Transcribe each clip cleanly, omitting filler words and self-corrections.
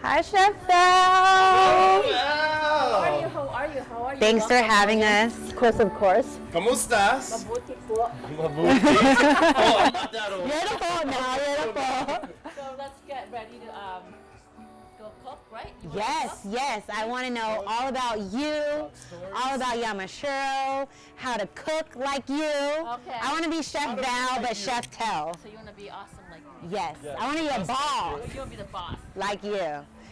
Hi, Chef Val. How are you? Thanks for having us. Of course. ¿Cómo estás? Mabuti po. Mabuti. Oh, I'm not that old. Beautiful now, beautiful. So let's get ready to go cook, right? Yes. I want to know all about you, all about Yamashiro, how to cook like you. Okay. I want to be Chef Val, but Chef Tell. So you want to be awesome like me? Yes. I want to be a boss You want to be the boss? like you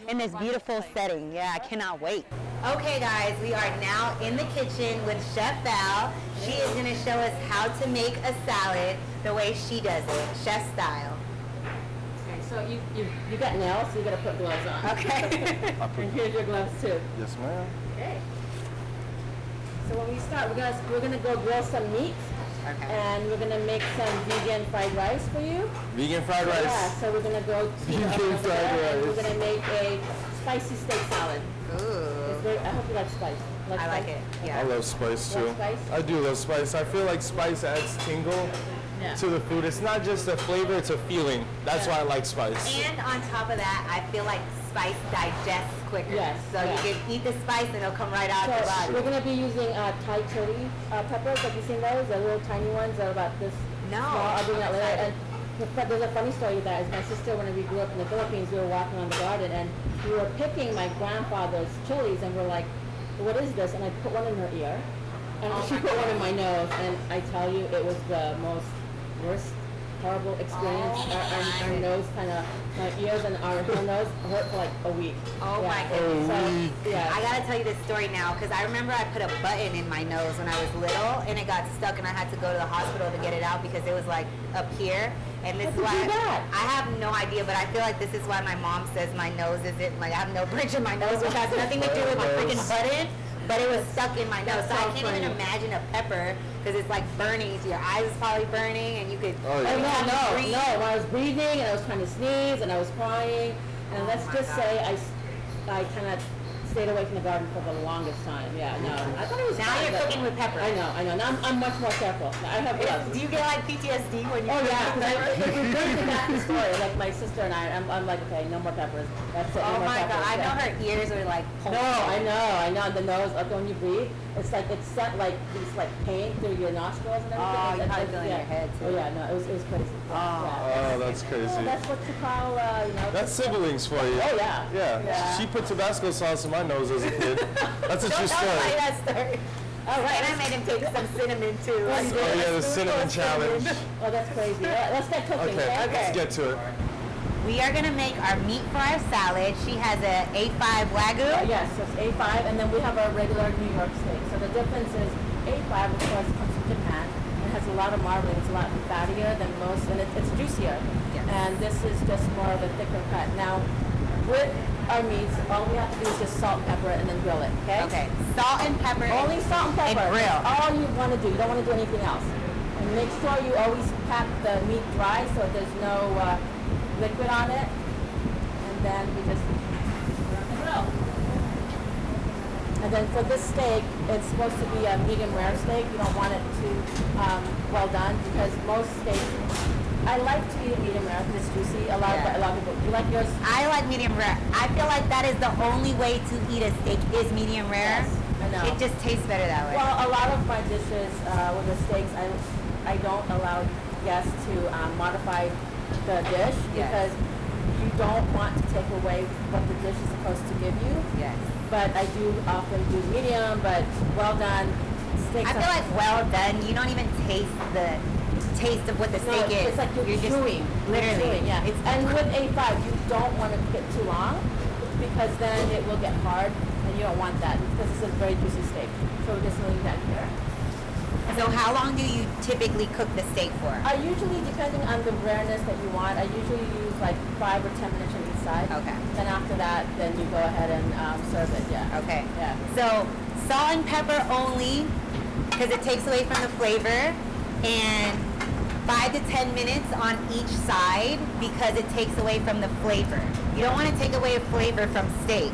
in this beautiful setting. Yeah, I cannot wait. Okay, guys, we are now in the kitchen with Chef Val. She is going to show us how to make a salad the way she does it, chef style. Okay, so you got nails, so you got to put gloves on. Okay. And here's your gloves too. Yes, ma'am. Okay. So when we start, we're gonna go grill some meat. Okay. And we're gonna make some vegan fried rice for you. Vegan fried rice. Yeah, so we're gonna go to Vegan over fried there, and we're rice. gonna make a spicy steak salad. Ooh. I hope you like spice. I like it. I Yeah. love spice too. Love spice? I do love spice. I feel like spice adds tingle to the food. It's not just a flavor, it's a feeling. That's why I like spice. And on top of that, I feel like spice digests quicker. Yes, So yeah. you can eat the spice and it'll come right out your So body. we're gonna be using Thai chili peppers. Have you seen those? The little tiny ones that are about this No. small. I'll bring that I'm later. excited. And there's a funny story with that. Is my sister, when we grew up in the Philippines, we were walking on the garden and we were picking my grandfather's chilies, and we're like, "What is this?" And I put one in her ear, and she put one in my nose, and I tell you, it was the most worst, horrible experience. Our nose kind of, my ears and her nose hurt for like a week. Oh Yeah. my goodness. So, yeah. I gotta tell you this story now because I remember I put a button in my nose when I was little and it got stuck and I had to go to the hospital to get it out because it was like up here. And this is How'd why you do that? I have no idea, but I feel like this is why my mom says my nose isn't like I have no bridge in my nose, which has nothing to do with my freaking button. But it was stuck in my nose, so I can't even imagine a pepper because it's like burning. So your eyes is probably burning, and you could. Oh, yeah. No. breathe. When I was breathing and I was trying to sneeze and I was crying, and let's my just God. say I kind of stayed away from the garden for the longest time. Yeah, no. I thought it was Now fine, you're but- cooking with pepper. I know. Now I'm much more careful. I have gloves. Do you get like PTSD when you? Oh cook yeah, with because pepper? we're breaking back the story. Like my sister and I'm like, okay, no more peppers. That's it. Oh no more my God! peppers. I know Yeah. her ears are like. No, I know. The nose, like when you breathe, it's like it's set like these like paint through your nostrils and everything. Oh, And you it's- probably feel it in yeah. your head, too. Oh yeah, no, it was crazy. Oh, that's Well, crazy. that's what you call, That's siblings for you. Oh yeah. Yeah. She put Tabasco sauce in my nose as a kid. That's a true Don't tell story. me that story. All right. And I made him take some cinnamon too. Oh, you Oh yeah, the cinnamon challenge. Oh, that's crazy. Let's get cooking. Okay, Okay. let's get to it. We are gonna make our meat for our salad. She has a A5 Wagyu. Yes, so it's A5, and then we have our regular New York steak. So the difference is A5, of course, comes from Japan. It has a lot of marbling. It's a lot fattier than most, and it's juicier. Yes. And this is just more of a thicker cut. Now, with our meats, all we have to do is just salt, pepper, and then grill it. Okay? Okay, salt and pepper. Only salt and pepper. And grill. That's all you want to do. You don't want to do anything else. And make sure you always pack the meat dry so there's no liquid on it. And then we just grill. And then for this steak, it's supposed to be a medium rare steak. You don't want it too well done because most steaks, I like to eat it medium rare because it's juicy. A lot of people. You like yours? I like medium rare. I feel like that is the only way to eat a steak is medium rare. Yes, I know. It just tastes better that way. Well, a lot of my dishes with the steaks, I don't allow guests to modify the dish Yes. because you don't want to take away what the dish is supposed to give you. yes. But I do often do medium, but well done steaks. I feel like well done. You don't even taste the taste of what the steak is. It's like you're just chewing. literally. You're chewing, yeah. It's And with A5, you don't want to get too long because then it will get hard, and you don't want that because it's a very juicy steak. So we're just leaving that here. So how long do you typically cook the steak for? I usually, depending on the rareness that you want, I usually use like 5 or 10 minutes on each side. Okay. Then after that, then you go ahead and serve it. Yeah. Okay. Yeah. So salt and pepper only because it takes away from the flavor, and 5 to 10 minutes on each side because it takes away from the flavor. You don't want to take away flavor from steak,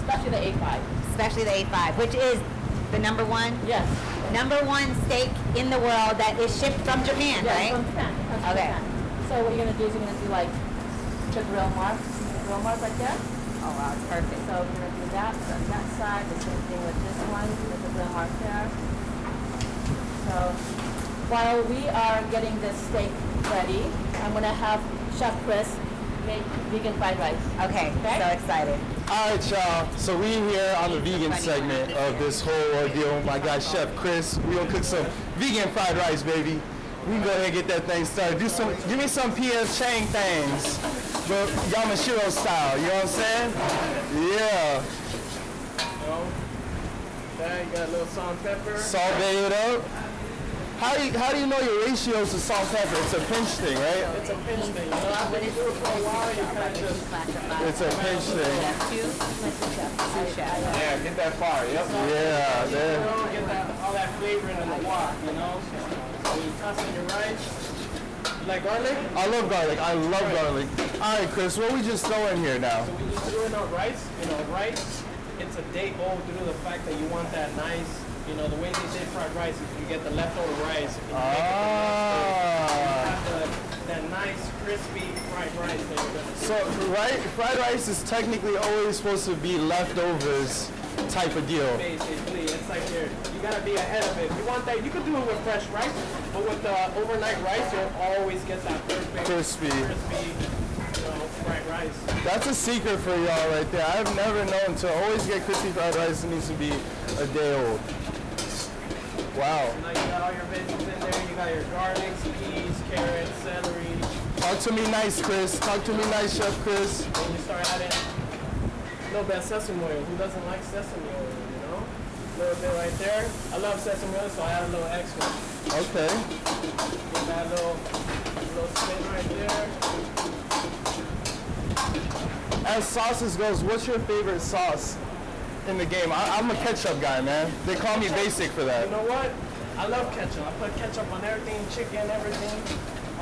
Especially the A5. especially the A5, which is the number one steak in the world that is shipped from Japan, Yeah, right? from Japan. It comes from Okay. Japan. So what you're gonna do is you're gonna do like the grill mark right there. Oh wow, it's perfect. So we're gonna do that on that side. The same thing with this one. There's a little mark there. So while we are getting this steak ready, I'm gonna have Chef Chris make vegan fried rice. Okay, so excited. All right, y'all. So we here on the vegan segment of this whole ordeal. My guy, Chef Chris. We gonna cook some vegan fried rice, baby. We can go ahead and get that thing started. Give me some P.F. Chang things, but Yamashiro style. You know what I'm saying? Yeah. There, you got a little salt and pepper. Salt it up. How do you know your ratios to salt and pepper? It's a pinch thing, right? It's a pinch thing. You know, after you do it for a while, you kind of just... It's a pinch thing. Yeah, get that far, yep. Yeah, You there. know, get all that flavor in the wok, you know? So you toss in your rice. You like garlic? I love garlic. I love garlic. All right, Chris, what we just throw in here now? So we just threw in our rice. You know, rice, it's a day old due to the fact that you want that nice, you know, the way they did fried rice is you get the leftover rice. And you make it the next day. You have that nice, crispy fried rice that you're going to do. So, fried rice is technically always supposed to be leftovers type of deal. Basically, it's like you gotta be ahead of it. You want that, you could do it with fresh rice, but with the overnight rice, you'll always get that perfect, Crispy. Fried rice. That's a secret for y'all right there. I've never known to always get crispy fried rice. It needs to be a day old. Wow. Now you got all your veggies in there. You got your garlics, peas, carrots, celery. Talk to me nice, Chris. Talk to me nice, Chef Chris. And you start adding a little bit of sesame oil. Who doesn't like sesame oil, you know? A little bit right there. I love sesame oil, so I add a little extra. Okay. Give that little spin right there. As sauces goes, what's your favorite sauce in the game? I'm a ketchup guy, man. They call me basic for that. You know what? I love ketchup. I put ketchup on everything, chicken, everything.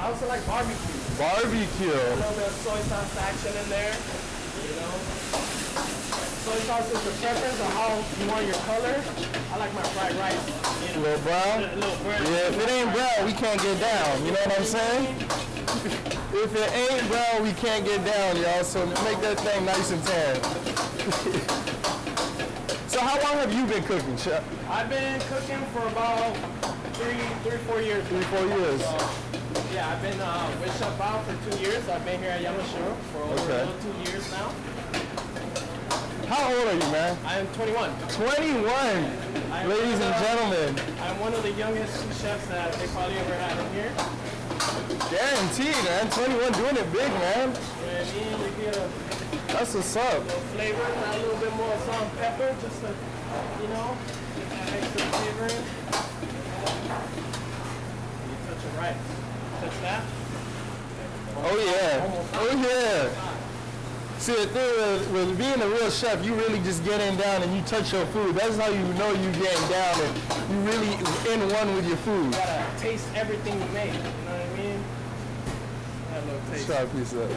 I also like barbecue. Barbecue. A little bit of soy sauce action in there, you know. Soy sauce is the preference of how you want your color. I like my fried rice, you know. A little brown? A little brown. Yeah, if it ain't brown, we can't get down. You know what I'm saying? If it ain't brown, we can't get down, y'all. So make that thing nice and tan. So how long have you been cooking, Chef? I've been cooking for about 4 years. 3-4 years. So, yeah, I've been with Chef Vallerie for 2 years. I've been here at Yamashiro for over 2 years now. How old are you, man? I am 21. 21, ladies and gentlemen. I'm one of the youngest chefs that they probably ever had in here. Guaranteed, man. 21, doing it big, man. You get a That's what's up. little flavor, add a little bit more salt and pepper, just to, you know, get that extra flavor in. You touch it right. Touch that. Oh, yeah. Oh, yeah. See, the thing with being a real chef, you really just get in down and you touch your food. That's how you know you getting down and you really in one with your food. You gotta taste everything you make, you know what I mean? Have a little taste. Try a piece of that.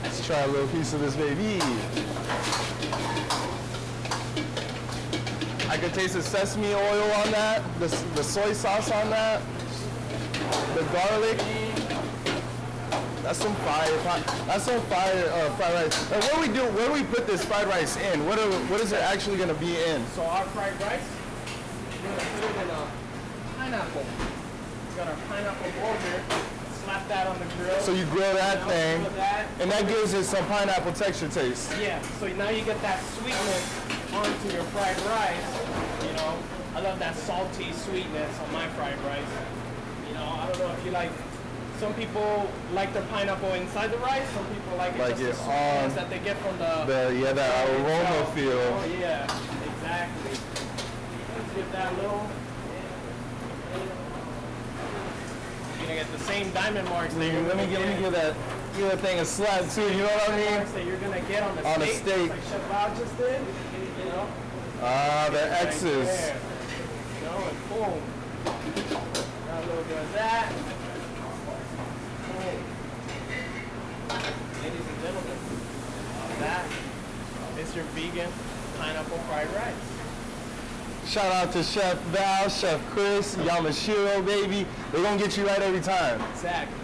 Let's try a little piece of this, baby. I could taste the sesame oil on that, the soy sauce on that, the garlic. That's some fire. That's some fire fried rice. And where do we put this fried rice in? What is it actually going to be in? So our fried rice, we're gonna put it in a pineapple. We got our pineapple bowl here. Slap that on the grill. So you grill that thing, Grill that. and that gives it some pineapple texture taste. Yeah, so now you get that sweetness onto your fried rice. You know, I love that salty sweetness on my fried rice. You know, I don't know if you like, some people like their pineapple inside the rice, some people like it just the sweetness that they get from the that aroma feel. Oh yeah, exactly. Let's give that a little. You're gonna get the same diamond marks that you're Let me give that thing a slap too. You know what I mean? marks that you're gonna get on the On a steak, steak. like Chef Vallerie just did. You know. The X's. Right there. You know, and boom. Got a little bit of that. Boom. Ladies and gentlemen, that is your vegan pineapple fried rice. Shout out to Chef Val, Chef Chris, Yamashiro, baby. They're gonna get you right every time. Exactly.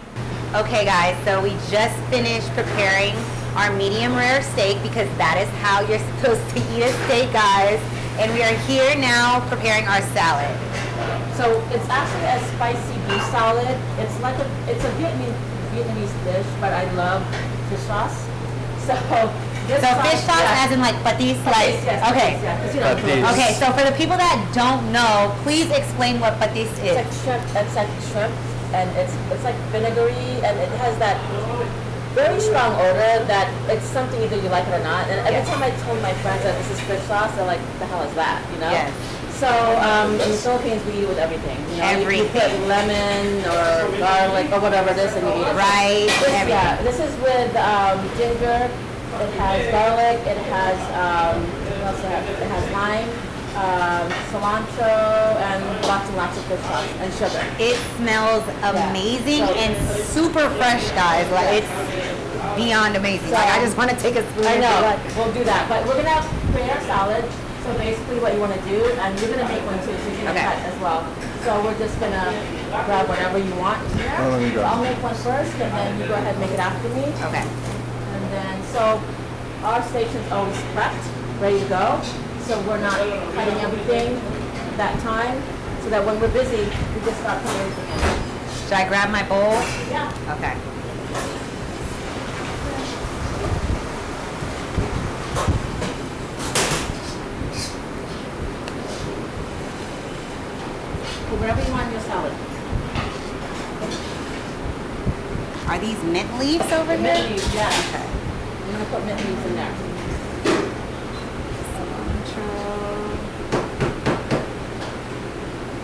Okay guys, so we just finished preparing our medium rare steak because that is how you're supposed to eat a steak, guys. And we are here now preparing our salad. So it's actually a spicy beef salad. It's a Vietnamese dish, but I love fish sauce. So this Fish sauce as in like patis, like Yes, okay. yeah, 'cause you know, Patis. Okay, so for the people that don't know, please explain what patis It's is. like shrimp. It's like shrimp, and it's like vinegary, and it has that very strong odor that it's something either you like it or not. And every Yes. time I told my friends that this is fish sauce, they're like, "The hell is that?" You know? Yes. So in the Philippines, we eat it with everything. You know, you put Everything. lemon or garlic or whatever it is, and you eat it. Right, Yeah, everything. this is with ginger. It has garlic. It has what else? It has lime, cilantro, and lots of fish sauce and sugar. It smells amazing So- and super fresh, guys. Like it's beyond amazing. Like I just want to take a spoon. I and be know. like, We'll do that, but we're gonna create our salad. So basically, what you want to do, and you're gonna make one too, so you're gonna Okay. cut as well. So we're just gonna grab whatever you want here. Oh, let me So grab I'll make one first, and then you go ahead and make it after me. Okay. And then, so our station's always prepped, ready to go. So we're not cutting everything that time, so that when we're busy, we just start putting everything in. Should I grab my bowl? Yeah. Okay. Put whatever you want in your salad. Are these mint leaves over here? Mint leaves, yeah. Okay. I'm gonna put mint leaves in there.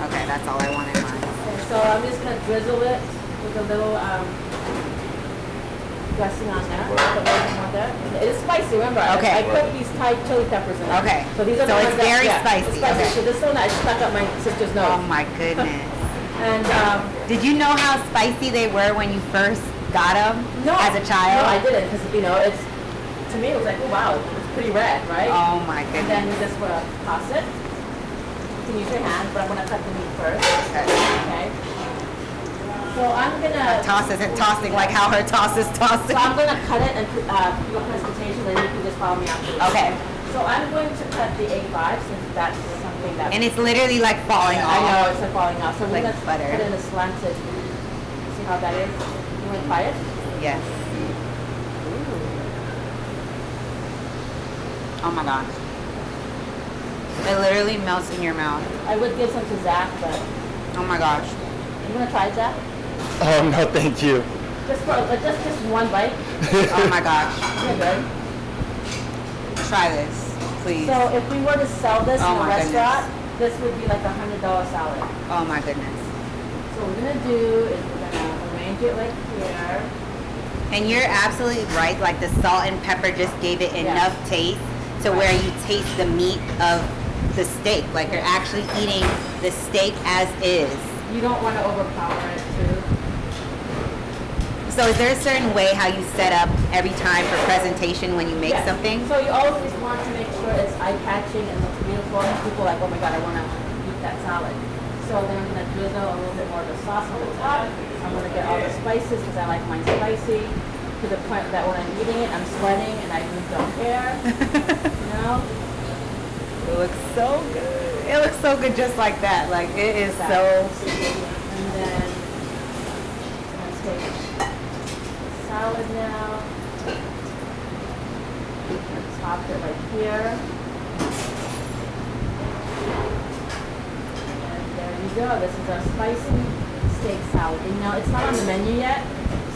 Okay, that's all I want in mine. Okay, so I'm just gonna drizzle it with a little dressing on there. Put a little more there. It is spicy, remember? Okay. I put these Thai chili peppers in there. Okay. So these are So the it's ones that, very yeah, spicy, It's spicy. okay. So this one I stuck up my sister's nose. Oh my goodness. And Did you know how spicy they were when you first got them no, as a child? No, I didn't because it's to me it was like, oh wow, it's pretty red, right? Oh my And then goodness. you just wanna toss it. You can use your hand, but I'm gonna cut the meat first. Okay. Okay. So I'm gonna Toss isn't tossing like how her toss is tossing. So I'm going to cut it and put your presentation, then you can just follow me after. Okay. So I'm going to cut the A5 since that's something that. And it's literally like falling I know off. it's like falling off. So Like we're going to butter. put it in a slanted. See how that is? You want to try it? Yes. Oh my gosh. It literally melts in your mouth. I would give some to Zach, but Oh my gosh. you want to try it, Zach? Oh no, thank you. Just for just one bite. Oh my gosh. You're good. Try this, please. So if we were to sell this Oh in a my restaurant, this would be like $100 salad. Oh my goodness. So what we're gonna do is we're gonna arrange it like here. And you're absolutely right. Like the salt and pepper just gave it Yeah. enough taste to where you taste the meat of the steak. Like you're actually eating the steak as is. You don't want to overpower it too. So is there a certain way how you set up every time for presentation when you make Yes. something? So you always want to make sure it's eye-catching and looks beautiful. And people are like, oh my god, I want to eat that salad. So then I'm going to drizzle a little bit more of the sauce on the top. I'm going to get all the spices because I like mine spicy. To the point that when I'm eating it, I'm sweating and I really don't care. You know? It looks so good. It looks so good just like that. Like it is so. And then let's take the salad now. Top it right here. And there you go. This is our spicy steak salad. And now it's not on the menu yet,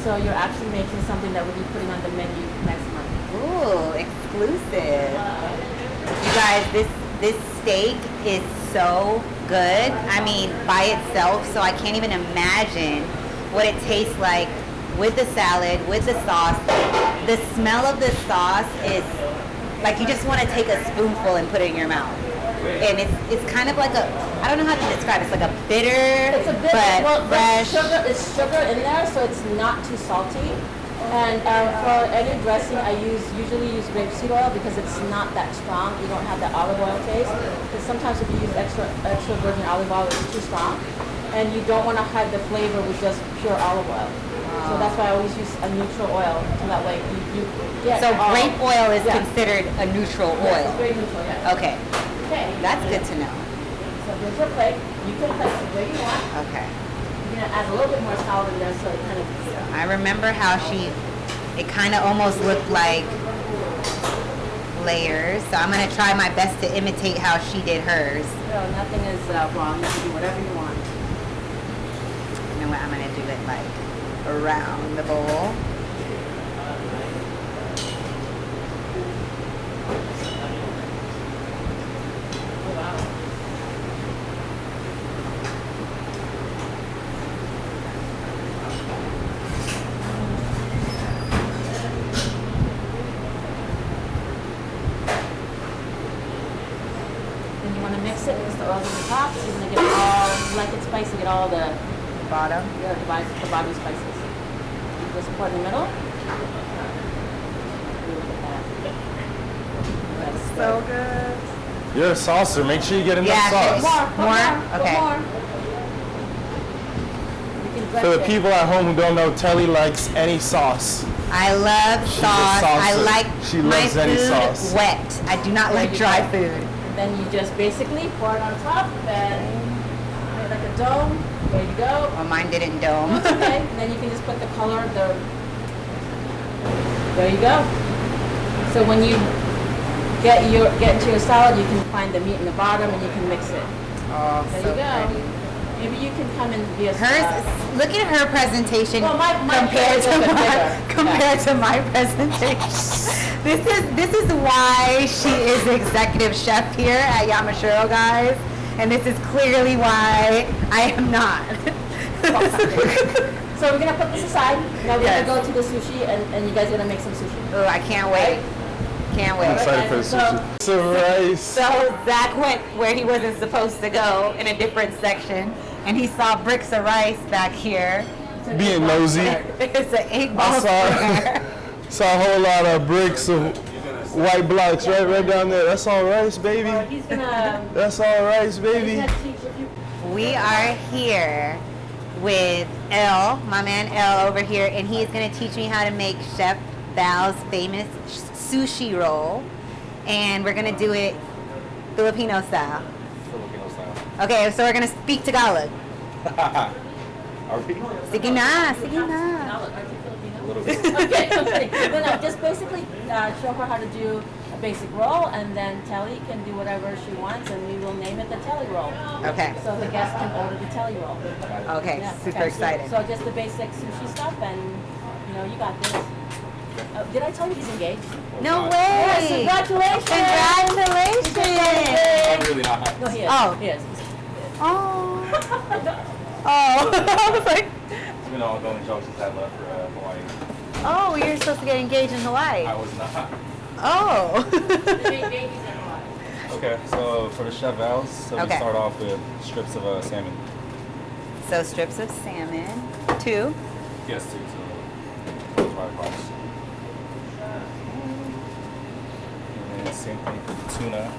so you're actually making something that we'll be putting on the menu next month. Ooh, exclusive. You guys, this steak is so good. I mean, by itself, so I can't even imagine what it tastes like with the salad, with the sauce. The smell of the sauce is like you just want to take a spoonful and put it in your mouth. And it's kind of like a, I don't know how to describe it. It's like a bitter, It's a bit, but well, fresh. it's sugar in there, so it's not too salty. And for any dressing, I usually use grapeseed oil because it's not that strong. You don't have that olive oil taste. Because sometimes if you use extra virgin olive oil, it's too strong, and you don't want to hide the flavor with just pure olive oil. So that's why I always use a neutral oil, so that way you get So all- grape oil is Yeah. considered a neutral Yes, oil. it's very neutral, yeah. Okay, Okay. that's good to know. So there's your plate. You can place it where you want. Okay. You're gonna add a little bit more salad in there, so it kind of. I remember how it kind of almost looked like layers. So I'm gonna try my best to imitate how she did hers. No, nothing is wrong. You can do whatever you want. You know what? I'm gonna do it like around the bowl. Oh, wow. Then you want to mix it, mix the oils on the top, so you're going to get all, you like it spicy, get all the Bottom. the bottom spices. You just pour it in the middle. Look at that. That's So good. You're a saucer. Make sure you get enough Yeah, sauce. More? More? Okay. More. You can dredge For the it. people at home who don't know, Telly likes any sauce. I love She's a sauce. I saucer. like She my loves any food sauce. wet. I do not like you dry go. food. Then you just basically pour it on top and make like a dome. There you go. Well, mine didn't dome. Okay. And then you can just put the color of the. There you go. So when you get into your salad, you can find the meat in the bottom and you can mix it. Oh, There so you go. pretty. Maybe you can come and be a Hers, look at her presentation Well, my compared plate is a to bit my bigger. compared to my presentation. This is why she is the executive chef here at Yamashiro, guys, and this is clearly why I am not. So we're gonna put this aside. Now we're Yes. gonna go to the sushi and you guys are gonna make some sushi. Oh, I can't wait. Can't I'm wait. excited for the sushi. So rice. So Zach went where he wasn't supposed to go in a different section, and he saw bricks of rice back here. Being nosy. It's an 8-ball I square. saw a whole lot of bricks of white blocks right down there. That's all rice, baby. He's gonna. That's all rice, baby. He's gonna teach you. We are here with Elle, my man Elle over here, and he is going to teach me how to make Chef Val's famous sushi roll, and we're going to do it Filipino style. Filipino style. Okay, so we're going to speak Tagalog. Are we? Sige na, sige na. A little bit. Okay, okay. Then just basically show her how to do a basic roll, and then Telly can do whatever she wants, and we will name it the Telly roll. Okay, So the guests can order the Telly roll. okay, Yeah, super okay. excited. So just the basic sushi stuff, and you got this. Did I tell you he's engaged? No Yes, way! congratulations! Congratulations! I'm really not. No, he is. Oh. He is. Oh. Oh, I was like, It's been all going jokes since I left for Hawaii. oh, you're supposed to get engaged in Hawaii. I was not. Oh. Okay, so for the Chef Val's, so Okay. we start off with strips of salmon. So strips of salmon, 2. Yes, two, so goes right across. And then same thing for the tuna.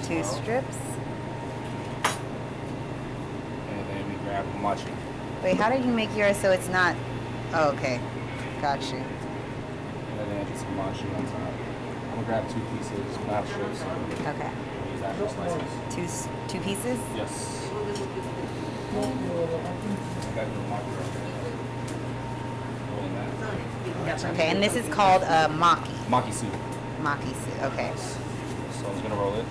2 strips. And then we grab machi. Wait, how did you make yours so it's not? Oh, okay. Got you. And then just machi on top. I'm gonna grab 2 pieces, not strips, so Okay. use actual slices. 2 pieces? Yes. I got the machi right there. Rolling that. Okay, and this is called maki. Maki soup. Maki soup. Okay. So I'm just gonna roll it.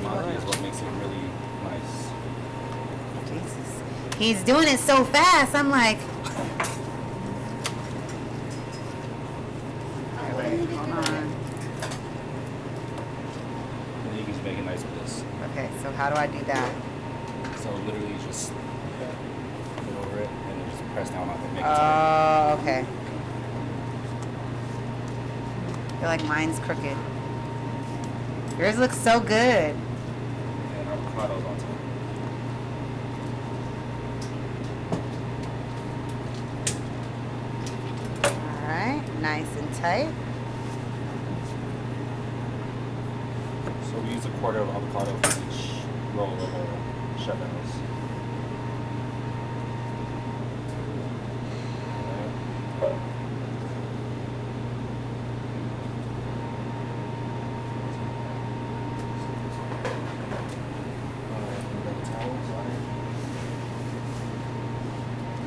Maki is what makes it really nice. Jesus. He's doing it so fast. I'm like. Wait, hold on. And then you can just make it nice with this. Okay, so how do I do that? So literally just put over it and then just press down on it and make it tight. Oh, okay. I feel like mine's crooked. Yours looks so good. And avocados on top. Alright, nice and tight. So So we use a quarter of avocado for each roll of our Chef Valleries.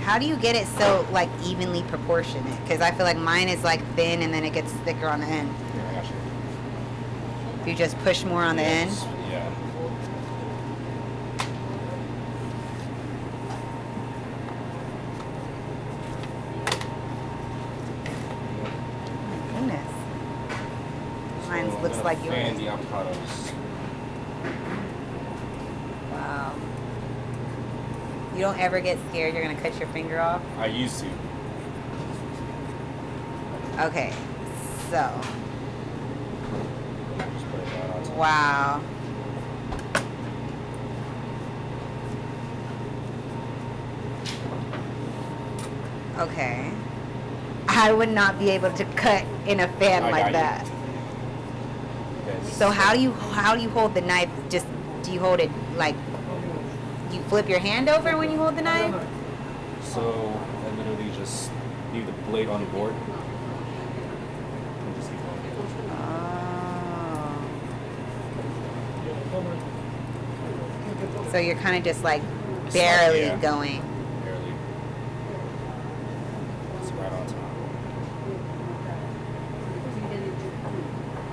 How do you get it so like evenly proportionate? Because I feel like mine is like thin and then it gets thicker on the end. Yeah, I got you. You just push more on the end. Yeah. Goodness. Mine So looks I'm like gonna fan yours. the avocados. Wow. You don't ever get scared you're gonna cut your finger off? I used to. Okay, so, Just put it right on top. wow. Okay. I would not be able to cut in a fan I like got that. Okay, So how do you hold the knife? Just do you hold it like you flip your hand over when you hold the knife? So I literally just leave the blade on the board. And just keep going. Oh. So you're kind of just like barely Yeah. going. Barely. It's right on top.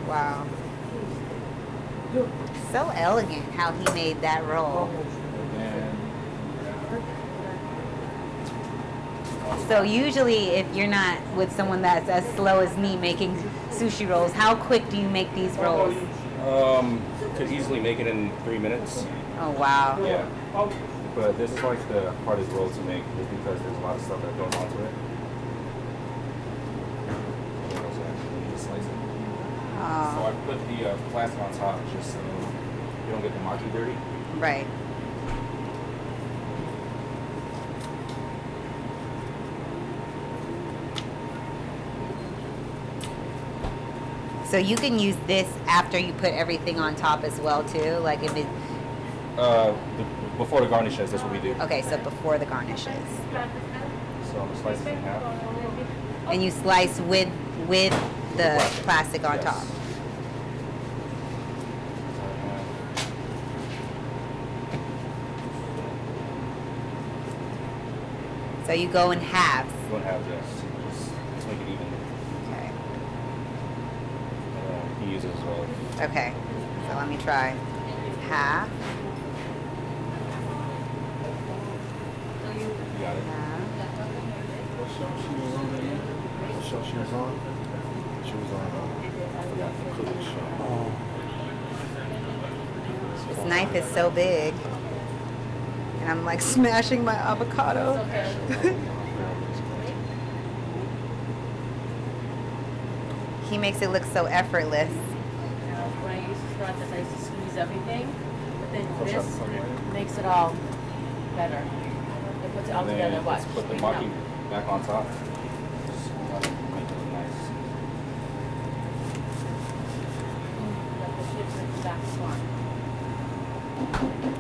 Wow. So elegant how he made that roll. And So usually if you're not with someone that's as slow as me making sushi rolls, how quick do you make these rolls? could easily make it in 3 minutes. Oh wow. Yeah. But this is like the hardest roll to make just because there's a lot of stuff that goes onto it. And also actually need to slice it. So Oh, I put the plastic on top just so you don't get the maki dirty. right. So you can use this after you put everything on top as well too, like if it. Before the garnishes, that's what we do. Okay, so before the garnishes, So I'm gonna slice it in half. and you slice with the plastic on Yes. top. So you go in halves. You won't have this. Just make it even. Okay. He uses as well. Okay. So let me try. Half. You got it. Half. What show she was on again? What show she was on? She was on, I forgot the cooking show. This knife is so big. And I'm like smashing my avocado. He makes it look so effortless. When I used to start this, I used to squeeze everything, but then Push up this from here. makes it all better. It puts it all And together. then Watch. let's put the Straighten maki out. back on top. Just let it make it look nice. Let the chips in the back front.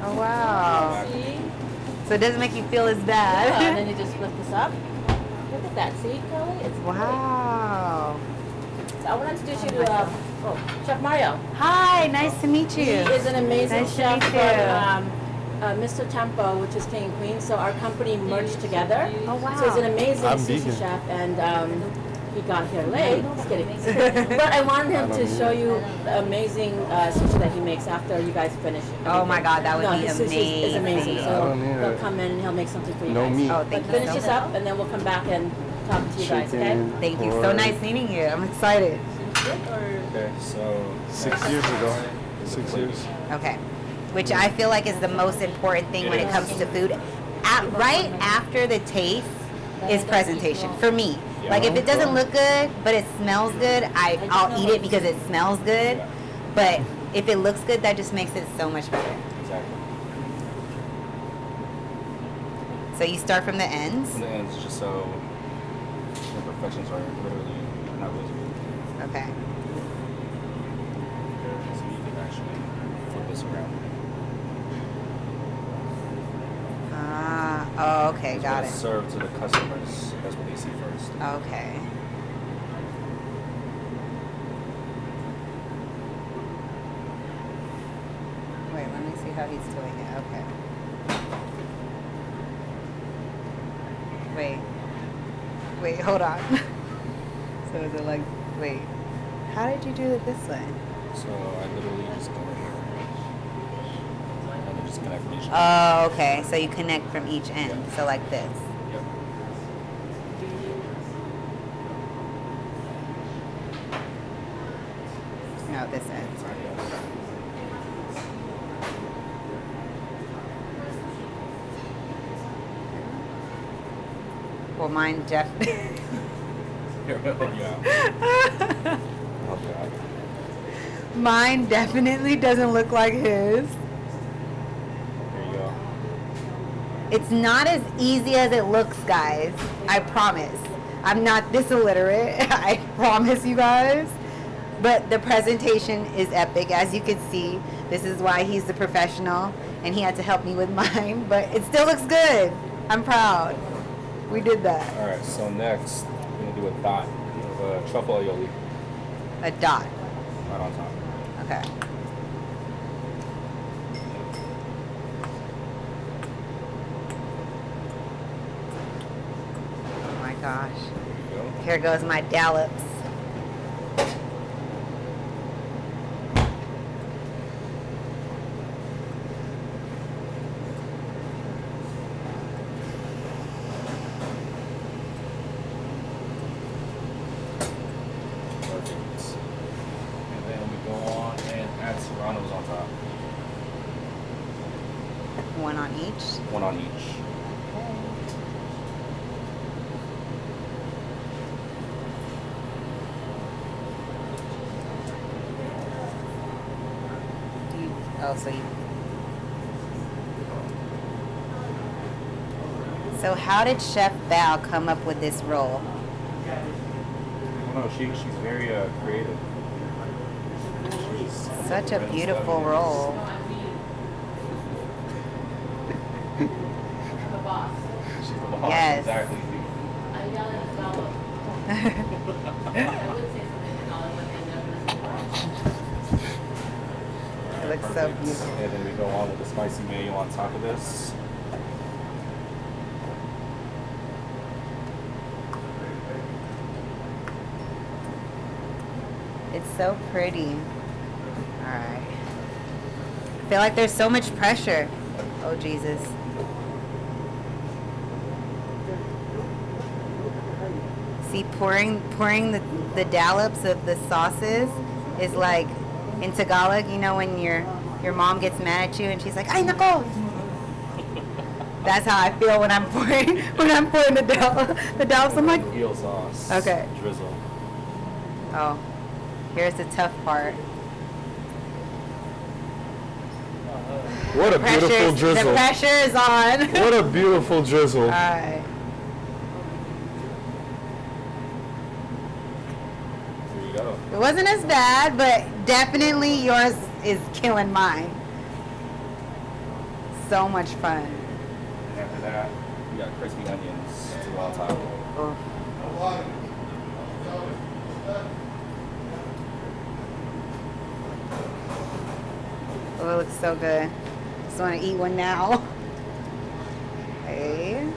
Oh wow. See? So it doesn't make you feel as Yeah, and bad. then you just lift this up. Look at that. See, Kelly? It's Wow. great. So I want to introduce you to Chef Mario. Hi, nice to meet you. He is an amazing Nice to chef meet for you. Mr. Tempo, which is King and Queen. So our company merged together. Oh, wow. So he's an amazing I'm sushi vegan. chef, and he got here late. Just kidding. But I wanted him to show you the amazing sushi that he makes after you guys finish. Oh my God, that would be his sushi is amazing. amazing. So I don't need he'll it. come in and he'll make something for you No guys. meat. Oh, But thank you finish so this much. up, and then we'll come back and talk to you guys. Okay? Chicken. Thank you. So pork. nice meeting you. I'm excited. Okay, so 6 years ago. 6 years. Okay. Which I feel like is the most important thing when it comes to food. Right after the taste is presentation for me. Like if it doesn't look good, but it smells good, I'll eat it because it smells good. Yeah. But if it looks good, that just makes it so much better. exactly. So you start from the ends. From the ends, just so the imperfections are literally not visible. Okay. So you can actually this around. Ah, oh, okay, It's got gonna it. serve to the customers. That's what they see first. Okay. Wait, let me see how he's doing it. Okay. Wait, hold on. So is it like, wait, how did you do it this way? So I literally just go here and then just connect from each end. Oh, okay. So you connect from each end. Yeah. So like this. Yep. No, this end. Sorry, yes. Well, mine definitely. Yeah. Oh god. Mine definitely doesn't look like his. There you go. It's not as easy as it looks, guys. I promise. I'm not this illiterate. I promise you guys. But the presentation is epic. As you can see, this is why he's the professional, and he had to help me with mine. But it still looks good. I'm proud. We did that. All right. So next, we're gonna do a dot of truffle aioli A dot. right on top. Okay. Oh my gosh. There you go. Here goes my dollops. Perfect. And then we go on and add serranos on top. One on each. One on each. Oh, so you. So how did Chef Val come up with this roll? I don't know. She's very creative. Such a beautiful roll. The boss. She's the boss. Yes. Exactly. I yell at fellow. I would say something in Hollywood, but It looks so Perfect. beautiful. And then we go on with the spicy mayo on top of this. It's so pretty. Alright. I feel like there's so much pressure. Oh, Jesus. See, pouring the dollops of the sauces is like in Tagalog, you know, when your mom gets mad at you and she's like, "Ay nako." That's how I feel when I'm pouring the dollops. I'm like, eel sauce. Okay. Drizzle. oh, here's the tough part. What a beautiful The drizzle. pressure is on. What a beautiful drizzle. Alright. There you go. It wasn't as bad, but definitely yours is killing mine. So much fun. And after that, we got crispy onions to go on top. Oof. Oh, it looks so good. Just want to eat one now. Okay.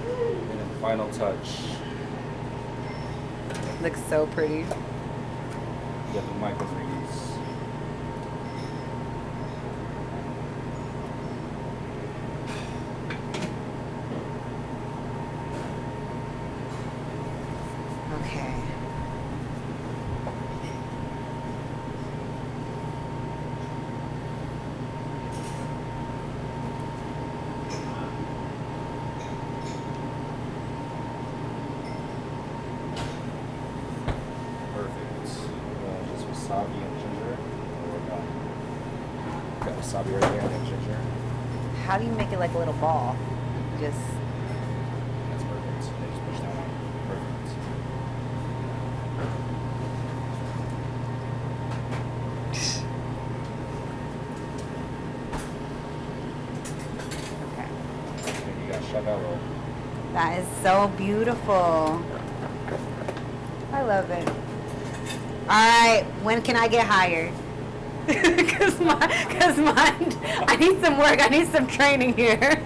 And then final touch, Looks so pretty. you got the microgreens. Okay. Perfect. Just wasabi and ginger. We're done. Got wasabi right there and then ginger. How do you make it like a little ball? Just That's perfect. Chef Vallerie. That is so beautiful. I love it. All right, when can I get hired? Cause mine, I need some work. I need some training here.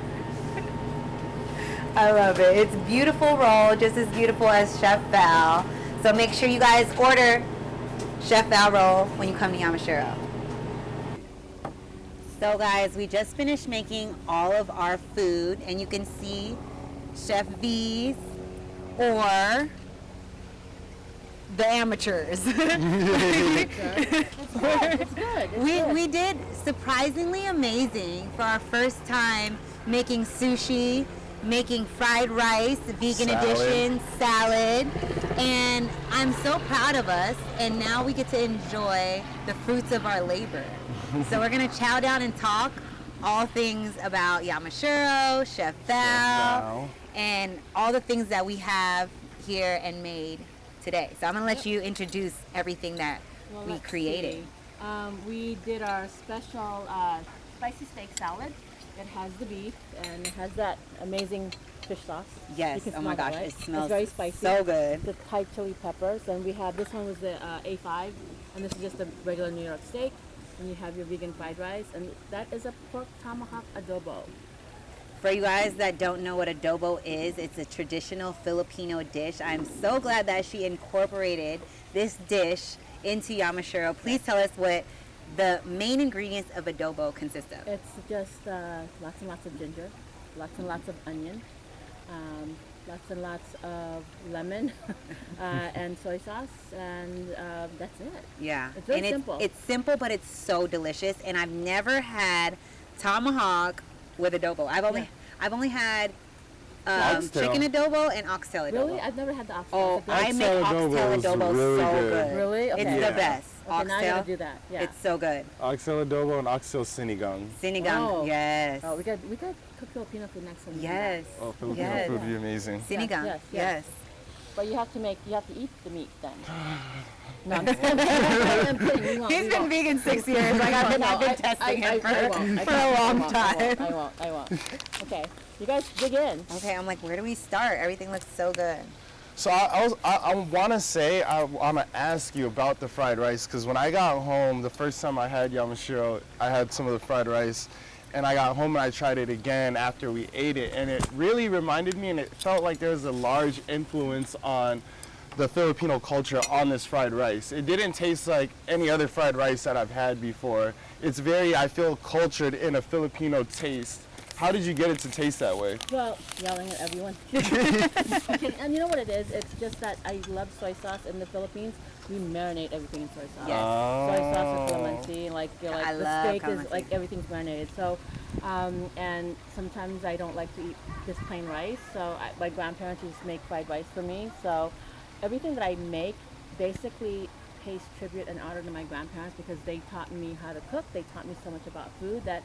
I love it. It's beautiful roll, just as beautiful as Chef Val. So make sure you guys order Chef Val roll when you come to Yamashiro. So guys, we just finished making all of our food, and you can see Chef V's or the amateurs. It's good. We did surprisingly amazing for our first time making sushi, making fried rice, vegan edition, salad, and I'm so proud of us, and now we get to enjoy the fruits of our labor. So we're gonna chow down and talk all things about Yamashiro, Chef Val, and all the things that we have here and made today. So I'm gonna let you introduce everything that we let's created. see. We did our special spicy steak salad. It has the beef and it has that amazing fish sauce. Yes, You can oh my smell gosh, that, it right? smells it's very spicy. so good. The Thai chili peppers, and we have this one was the A5, and this is just a regular New York steak. And you have your vegan fried rice, and that is a pork tomahawk adobo. For you guys that don't know what adobo is, it's a traditional Filipino dish. I'm so glad that she incorporated this dish into Yamashiro. Please tell us what the main ingredients of adobo consist of. It's just lots and lots of ginger, lots and lots of onion, lots and lots of lemon, and soy sauce, and that's it. Yeah, It's very and simple. It's simple, but it's so delicious. And I've never had tomahawk with adobo. I've only had Oxtail. chicken adobo and oxtail adobo. Really? I've never had the oxtail. Oh, Is it good? I make Oxtail oxtail adobo is adobo really so good. good. Really? Okay. It's Yeah. the best. Okay, now I Oxtail, gotta do that. Yeah. it's so good. Oxtail adobo and oxtail sinigang. Sinigang, Oh. yes. Oh, we got cook Filipino food next time. we do Yes. Oh, Filipino Yes. food would be amazing. Sinigang, yes, yes. yes. that. But you have to eat the meat then. No, I'm just kidding. I'm kidding. We won't, He's we been won't. vegan 6 years. Like I've been testing him for I won't. a long time. I won't. Okay, you guys dig in. Okay, I'm like, where do we start? Everything looks so good. So I want to say, I want to ask you about the fried rice, because when I got home, the first time I had Yamashiro, I had some of the fried rice, and I got home and I tried it again after we ate it, and it really reminded me, and it felt like there was a large influence on the Filipino culture on this fried rice. It didn't taste like any other fried rice that I've had before. It's very, I feel, cultured in a Filipino taste. How did you get it to taste that way? Well, yelling at everyone. Okay, and you know what it is? It's just that I love soy sauce in the Philippines. We marinate everything in soy sauce. Yes. Soy sauce with calamansi, like I the love steak is calamansi. like everything's marinated. So, and sometimes I don't like to eat just plain rice. So my grandparents used to make fried rice for me. So everything that I make basically pays tribute and honor to my grandparents because they taught me how to cook. They taught me so much about food that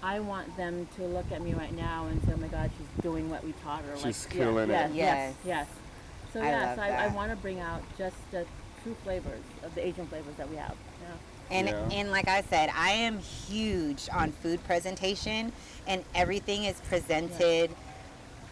I want them to look at me right now and say, "Oh my God, she's doing what we taught her." She's like, killing it. Yes. So I yeah, love so that. I want to bring out just the true flavors of the Asian flavors that we have. Yeah. And Yeah. and like I said, I am huge on food presentation, and everything is presented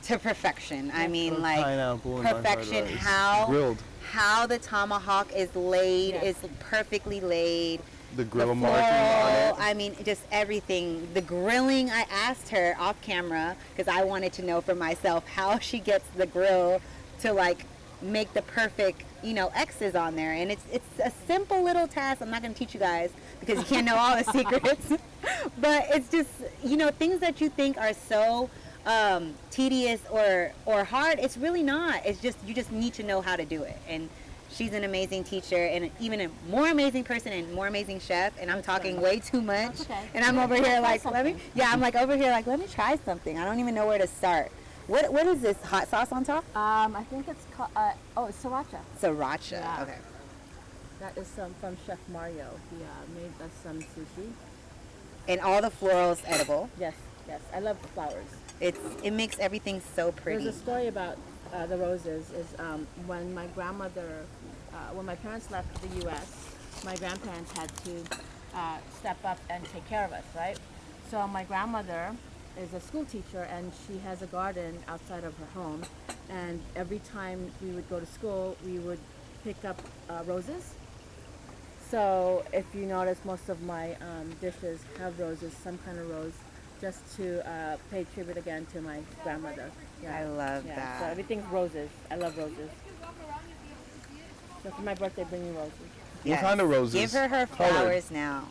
to perfection. I mean, like Pineapple and my fried perfection. rice. Grilled. How the tomahawk is laid Yes. is perfectly laid. The grill The marking on floral, it. I mean, just everything. The grilling, I asked her off camera because I wanted to know for myself how she gets the grill to like make the perfect, X's on there. And it's a simple little task. I'm not going to teach you guys because you can't know all the secrets. But it's just, things that you think are so tedious or hard, it's really not. It's just, you just need to know how to do it. And she's an amazing teacher and even a more amazing person and more amazing chef. And I'm talking way too much. That's okay. And I'm over here like, something. let me try something. I don't even know where to start. What is this hot sauce on top? I think it's called, it's sriracha. Sriracha. Yeah. Okay. That is from Chef Mario. He made us some sushi. And all the florals edible. Yes. I love flowers. It makes everything so pretty. There's a story about the roses. When my grandmother, when my parents left the U.S., my grandparents had to step up and take care of us, right? So my grandmother is a school teacher, and she has a garden outside of her home. And every time we would go to school, we would pick up roses. So if you notice, most of my dishes have roses, some kind of rose, just to pay tribute again to my grandmother. I love So that. everything's roses. I love roses. So for my birthday, bring me roses. What kind of roses? Give her Color. flowers now.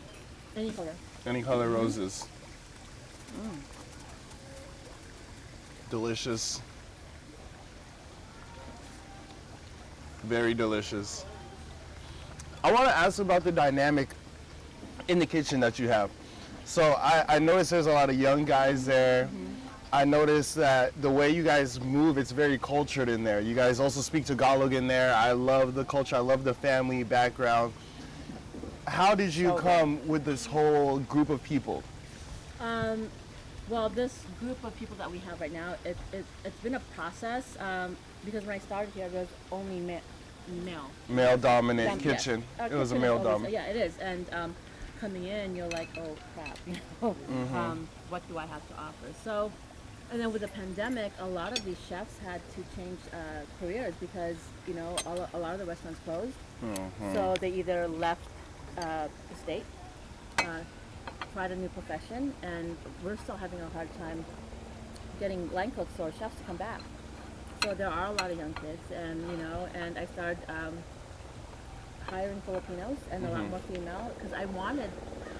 Any color. Any color roses. Delicious. Very delicious. I want to ask about the dynamic in the kitchen that you have. So I noticed there's a lot of young guys there. I noticed that the way you guys move, it's very cultured in there. You guys also speak Tagalog in there. I love the culture. I love the family background. How did you come with this whole group of people? Well, this group of people that we have right now, it's been a process because when I started here, there was only male. Male-dominant kitchen. Our It was a kitchen is male-dominant. Yeah, it is. And coming in, you're like, oh crap, you know, what do I have to offer? So, and then with the pandemic, a lot of these chefs had to change careers because, you know, a lot of the restaurants closed. So they either left the state, tried a new profession, and we're still having a hard time getting line cooks or chefs to come back. So there are a lot of young kids, and you know, and I started hiring Filipinos and a lot more female because I wanted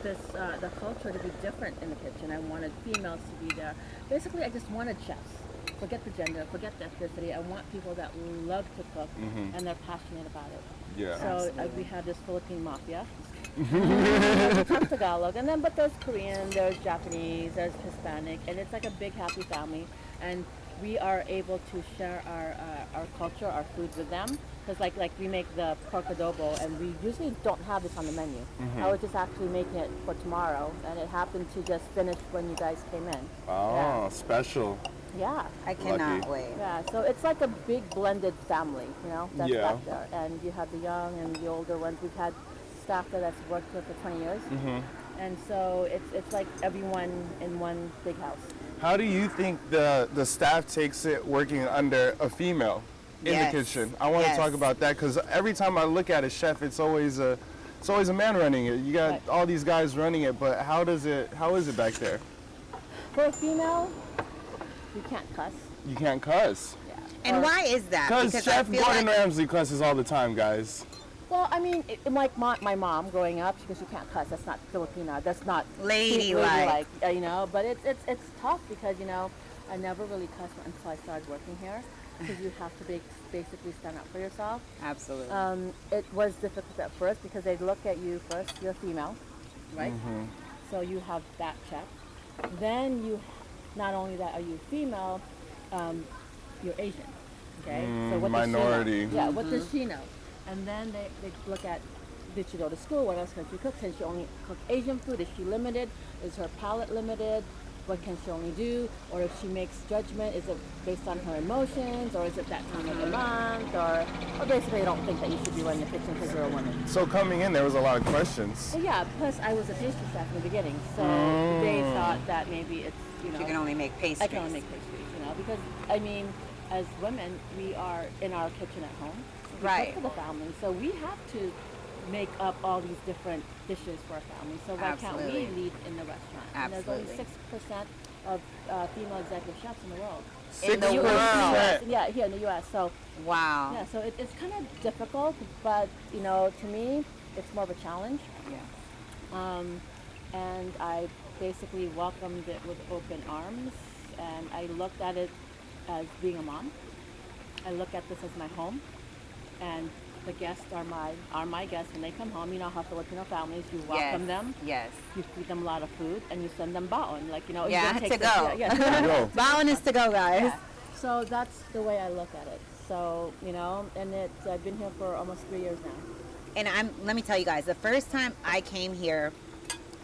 this the culture to be different in the kitchen. I wanted females to be there. Basically, I just wanted chefs. Forget the gender, forget the ethnicity. I want people that love to cook and they're passionate about it. Yeah. So we have this Philippine mafia. We talk Tagalog, and then but there's Korean, there's Japanese, there's Hispanic, and it's like a big happy family. And we are able to share our culture, our food with them. Because like we make the pork adobo, and we usually don't have this on the menu. I was just actually making it for tomorrow, and it happened to just finish when you guys came in. Oh, special. Yeah. I cannot Lucky. wait. Yeah, so it's like a big blended family, you know, that's Yeah. back there. And you have the young and the older ones. We've had staff there that's worked here for 20 years. And so it's like everyone in one big house. How do you think the staff takes it working under a female in Yes. the kitchen? I want to Yes. talk about that because every time I look at a chef, it's always a man running it. You got Right. all these guys running it, but how is it back there? For a female, you can't cuss. You can't cuss. Yeah. And why is that? Because I Chef feel Gordon like Ramsay cusses all the time, guys. Well, I mean, like my mom growing up, because you can't cuss. That's not Filipina. That's not Ladylike. you know. But it's tough because you know I never really cussed until I started working here because you have to basically stand up for yourself. absolutely. It was difficult at first because they look at you first. You're female, right? So you have that check. Then you, not only that, are you female? You're Asian. Okay. So what minority. Does she know? Yeah. What does she know? And then they look at, did she go to school? What else can she cook? Can she only cook Asian food? Is she limited? Is her palate limited? What can she only do? Or if she makes judgment, is it based on her emotions? Or is it that time of the month? Or basically they don't think that you should be running the kitchen because you're a woman. So coming in, there was a lot of questions. Well, yeah, plus I was a pastry chef in the beginning. So they thought that maybe it's, you know. You can only make pastries. I can only make pastries, you know, because, I mean, as women, we are in our kitchen at home. We Right. cook for the family, so we have to make up all these different dishes for our family. So why Absolutely. can't we lead in the restaurant? And there's only 6% of female executive chefs in the world. In the 6%. world. Yeah, here in the U.S. So Wow. yeah, so it's kind of difficult, but you know, to me, it's more of a challenge. Yeah. And I basically welcomed it with open arms, and I looked at it as being a mom. I look at this as my home, and the guests are my guests when they come home. You know how Filipino families, you welcome Yes. them, Yes. you feed them a lot of food, and you send them baon, like you know. you Yeah, don't to take go. them- Yeah, yeah. Yo. Bowen is to go, guys. Yeah. So that's the way I look at it. So you know, and I've been here for almost 3 years now. And let me tell you guys, the first time I came here,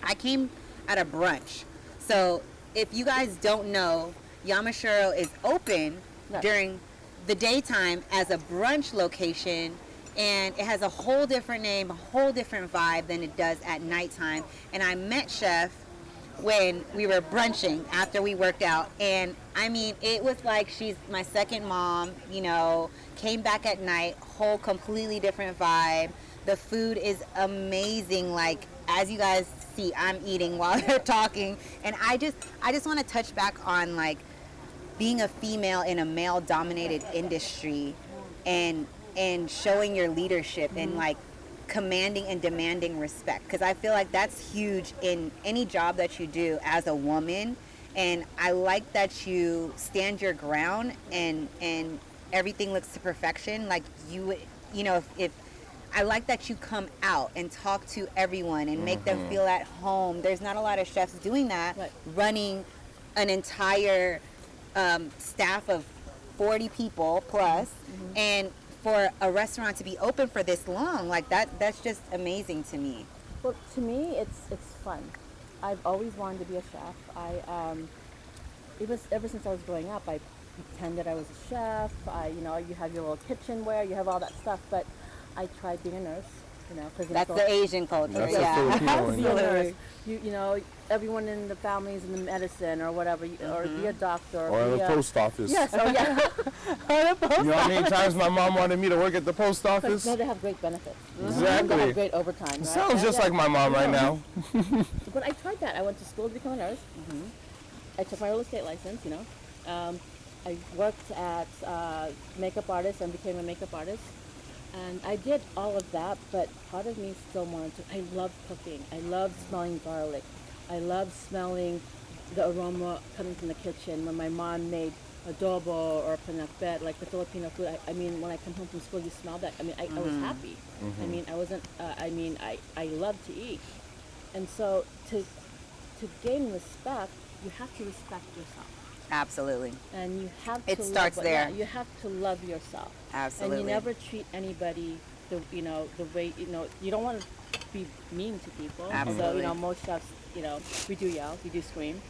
I came at a brunch. So if you guys don't know, Yamashiro is open Right. during the daytime as a brunch location, and it has a whole different name, a whole different vibe than it does at nighttime. And I met Chef when we were brunching after we worked out, and I mean, it was like she's my second mom, you know, came back at night, whole completely different vibe. The food is amazing. Like, as you guys see, I'm eating while they're talking, and I just want to touch back on like being a female in a male dominated industry and showing your leadership and like commanding and demanding respect, because I feel like that's huge in any job that you do as a woman. And I like that you stand your ground and everything looks to perfection. Like you know, if I like that you come out and talk to everyone and make them feel at home. There's not a lot of chefs doing that, running an entire staff of 40 people plus, and for a restaurant to be open for this long, like that's just amazing to me. Well, to me, it's fun. I've always wanted to be a chef. It was ever since I was growing up. I pretended I was a chef. You have your little kitchenware, you have all that stuff. But I tried being a nurse. Because that's the Asian culture. That's yeah. Filipino. Be a nurse. Everyone in the family's in the medicine or whatever, or be a doctor. Or be the post office. Yes, or yeah. Or the post You know how many times my mom wanted me to work at the post office? No, they have great benefits. Exactly. They have great overtime. Right? Sounds just like my mom right now. But I tried that. I went to school to become a nurse. I took my real estate license, I worked at makeup artist and became a makeup artist. And I did all of that, but part of me still wanted to. I love cooking. I love smelling garlic. I love smelling the aroma coming from the kitchen when my mom made adobo or pinakbet, like the Filipino food. I mean, when I come home from school, you smell that. I mean, I was happy. I mean, I wasn't. I love to eat, and so to gain respect, you have to respect yourself. Absolutely. And you have to. It starts there. Yeah, you have to love yourself. Absolutely. And you never treat anybody the way you don't want to be mean to people. Absolutely. So most chefs, we do yell, we do scream.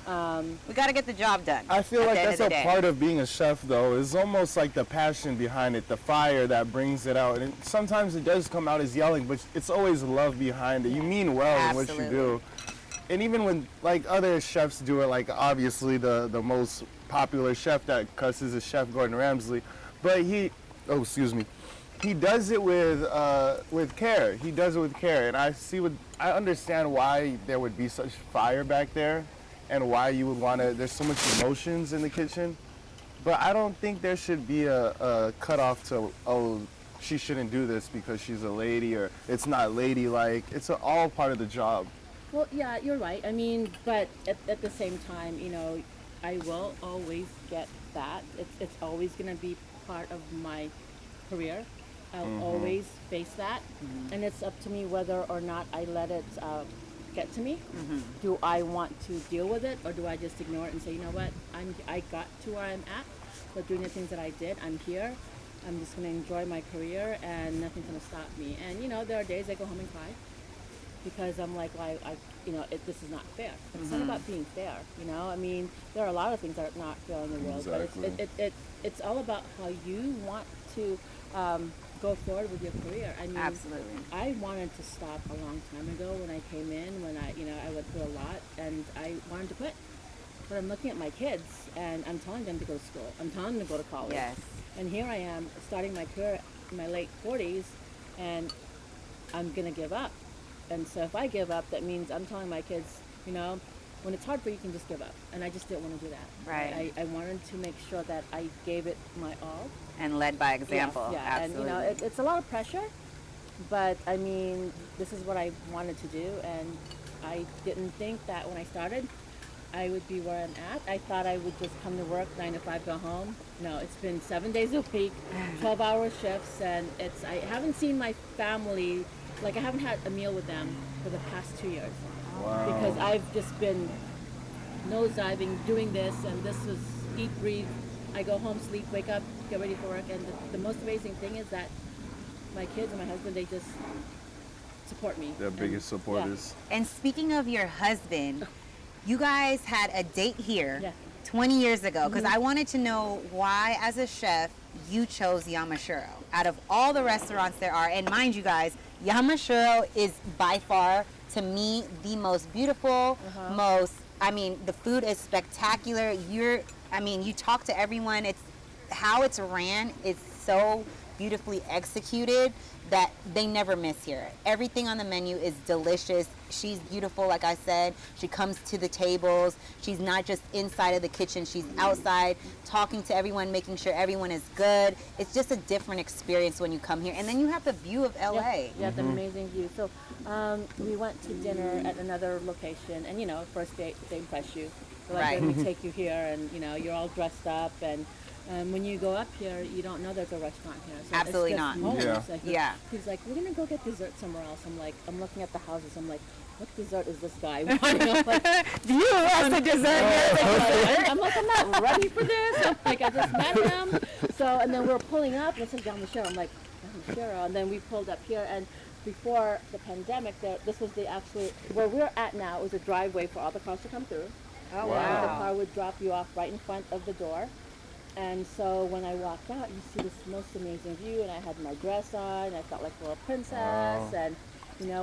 We got to get the job done. I feel at like the end that's of a the day. part of being a chef, though. It's almost like the passion behind it, the fire that brings it out. And sometimes it does come out as yelling, but it's always love behind it. You mean well in what you do. And even when like other chefs do it, like obviously the most popular chef that cusses is Chef Gordon Ramsay, but he does it with care. He does it with care, and I understand why there would be such fire back there, and why you would want to. There's so much emotions in the kitchen, but I don't think there should be a cutoff to she shouldn't do this because she's a lady, or it's not ladylike. It's all part of the job. Well, yeah, you're right. I mean, but at the same time, I will always get that. It's always going to be part of my career. I'll always face that. And it's up to me whether or not I let it get to me. Do I want to deal with it, or do I just ignore it and say, you know what, I got to where I'm at, but doing the things that I did, I'm here. I'm just going to enjoy my career, and nothing's going to stop me. And, there are days I go home and cry. Because I'm like, this is not fair. It's not about being fair, I mean, there are a lot of things that are not fair in the world, Exactly. but it's all about how you want to go forward with your career. I mean, Absolutely. I wanted to stop a long time ago when I came in, when I went through a lot, and I wanted to quit. But I'm looking at my kids, and I'm telling them to go to school. I'm telling them to go to college. Yes. And here I am, starting my career in my late 40s, and I'm going to give up. And so if I give up, that means I'm telling my kids, when it's hard for you, you can just give up. And I just didn't want to do that. Right. I wanted to make sure that I gave it my all. And led by example. Yeah. Absolutely. And, it's a lot of pressure, but I mean, this is what I wanted to do. And I didn't think that when I started, I would be where I'm at. I thought I would just come to work, 9 to 5, go home. No, it's been 7 days a week, 12-hour shifts, and I haven't seen my family. Like, I haven't had a meal with them for the past 2 years. Wow. Because I've just been nosediving, doing this, and this was eat, breathe. I go home, sleep, wake up, get ready for work. And the most amazing thing is that my kids and my husband, they just support me. Their biggest supporters. And speaking of your husband, you guys had a date here Yeah. 20 years ago, because I wanted to know why, as a chef, you chose Yamashiro out of all the restaurants there are. And mind you guys, Yamashiro is by far to me, the most beautiful, the food is spectacular. You talk to everyone. It's how it's ran is so beautifully executed that they never miss here. Everything on the menu is delicious. She's beautiful, like I said. She comes to the tables. She's not just inside of the kitchen. She's outside talking to everyone, making sure everyone is good. It's just a different experience when you come here. And then you have the view of LA. Yeah, the amazing view. So we went to dinner at another location, and first date, they impress you. So Right. Then we take you here, and you're all dressed up, and when you go up here, you don't know there's a restaurant here. So Absolutely it's just not. homes. Yeah. Like, Yeah. He's like, we're gonna go get dessert somewhere else. I'm looking at the houses. I'm like, what dessert is this guy wanting? I'm like, You want the dessert? I'm like, I'm not ready for this. I'm like, I just met him. So, and then we're pulling up, and it says Yamashiro. I'm like, Yamashiro. And then we pulled up here, and before the pandemic, this was where we're at now. It was a driveway for all the cars to come through. Oh, And Wow. the car would drop you off right in front of the door. And so when I walked out, you see this most amazing view, and I had my dress on. I felt like a little princess, Wow. and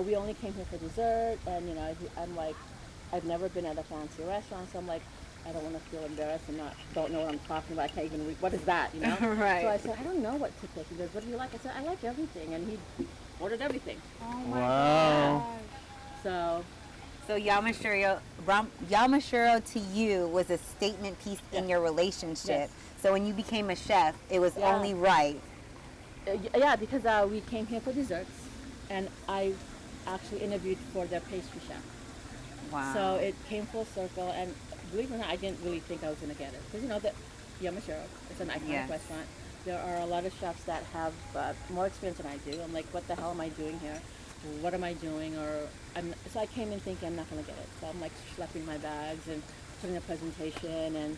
we only came here for dessert. And I'm like, I've never been at a fancy restaurant, so I'm like, I don't want to feel embarrassed and don't know what I'm talking about. I can't even read. What is that? Right. So I said, I don't know what to pick. He goes, what do you like? I said, I like everything, and he ordered everything. Wow. So Yamashiro to you was a statement piece in your relationship. Yes. So when you became a chef, it was Yeah. only right. Yeah, because we came here for desserts, and I actually interviewed for their pastry chef. Wow. So it came full circle, and believe it or not, I didn't really think I was going to get it. Because that Yamashiro, it's an iconic Yes. restaurant. There are a lot of chefs that have more experience than I do. I'm like, what the hell am I doing here? What am I doing? So I came in thinking I'm not going to get it. So I'm like schlepping my bags and putting a presentation, and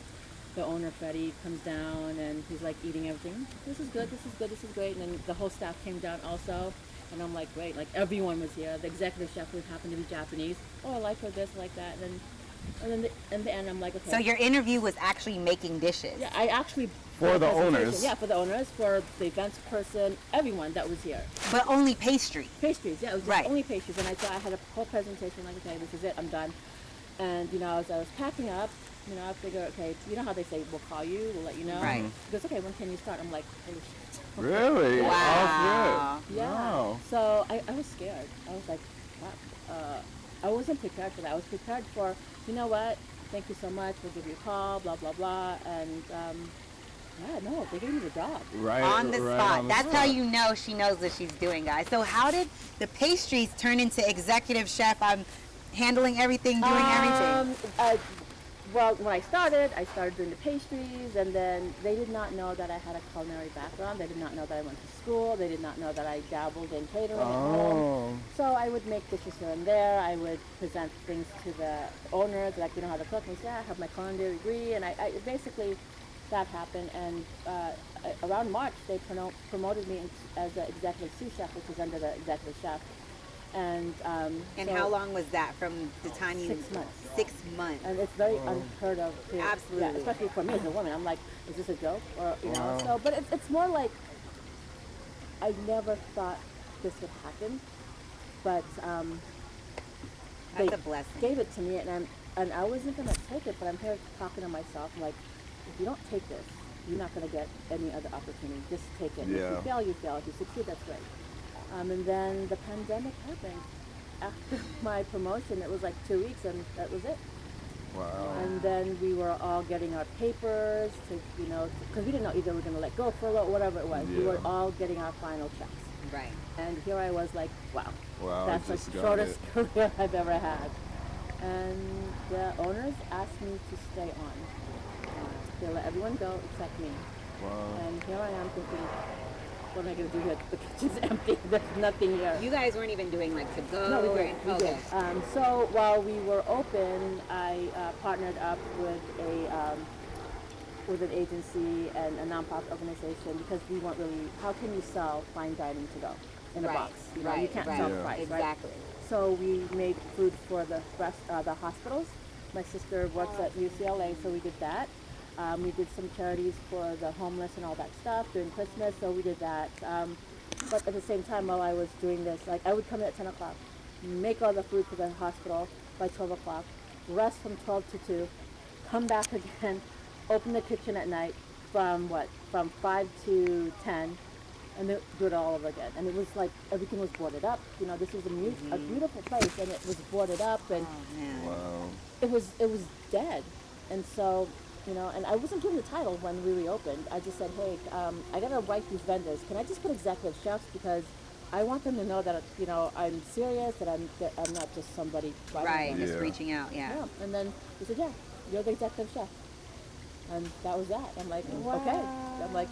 the owner, Freddie, comes down, and he's like eating everything. This is good, this is good, this is great. And then the whole staff came down also. And I'm like, great, like everyone was here. The executive chef who happened to be Japanese. Oh, I like her this, I like that. And then in the end, I'm like, okay. So your interview was actually making dishes. Yeah, I actually For did a the presentation. owners? Yeah, for the owners, for the events person, everyone that was here. But only pastry. Pastries, yeah, it was just Right. only pastries. And I thought I had a whole presentation, like, okay, this is it, I'm done. And as I was packing up, I figured, okay, you know how they say, we'll call you, we'll let you know. Right. He goes, okay, when can you start? I'm like, holy shit. Really? Wow. Yeah. Wow. So I was scared. I was like, wow. I wasn't prepared for that. I was prepared for, you know what? Thank you so much. We'll give you a call, blah, blah, blah. And no, they gave me the job. Right. On the right spot. on the That's how spot. you know she knows what she's doing, guys. So how did the pastries turn into executive chef? I'm handling everything, doing everything. Well, when I started doing the pastries, and then they did not know that I had a culinary background. They did not know that I went to school. They did not know that I dabbled in catering at home. So I would make dishes here and there. I would present things to the owners, like, how to cook. And say, I have my culinary degree, and I basically, that happened. And around March, they promoted me as the executive sous chef, which is under the executive chef. And And so- how long was that from the time you... 6 months. 6 months. And it's very unheard of. Absolutely. Yeah, especially for me as a woman. I'm like, is this a joke? Or, Wow. so, but it's more like, I never thought this would happen. But That's they a blessing. gave it to me, and I wasn't going to take it, but I'm here talking to myself, like, if you don't take this, you're not going to get any other opportunity. Just take it. If Yeah. you fail, you fail. If you succeed, that's great. And then the pandemic happened. After my promotion, it was like 2 weeks, and that was it. Wow. And then we were all getting our papers to, because we didn't know either we were going to let go, furlough, whatever it was. We were Yeah. all getting our final checks. Right. And here I was like, wow, Wow, that's just the got shortest it. career I've ever had. And the owners asked me to stay on. They let everyone go except me. Wow. And here I am thinking, what am I going to do here? The kitchen's empty. There's nothing here. You guys weren't even doing like to go? No, we or- did. We okay. did. So while we were open, I partnered up with an agency and a nonprofit organization, because we weren't really. How can you sell fine dining to go in a Right, box? You right, can't right. sell Yeah. price, right? Exactly. So we made food for the hospitals. My sister works at UCLA, so we did that. We did some charities for the homeless and all that stuff during Christmas, so we did that. But at the same time, while I was doing this, like, I would come in at 10 o'clock, make all the food for the hospital by 12 o'clock, rest from 12 to 2, come back again, open the kitchen at night from 5 to 10, and then do it all over again. And it was like everything was boarded up. You know, this is a beautiful place, and it was boarded up, and Wow. it was dead. And so, you know, and I wasn't given the title when we reopened. I just said, hey, I gotta write these vendors. Can I just put executive chefs, because I want them to know that, you know, I'm serious, that I'm not just somebody Right, just Yeah. reaching out, yeah. Yeah. And then he said, yeah, you're the executive chef. And that was that. I'm like, okay. I'm like,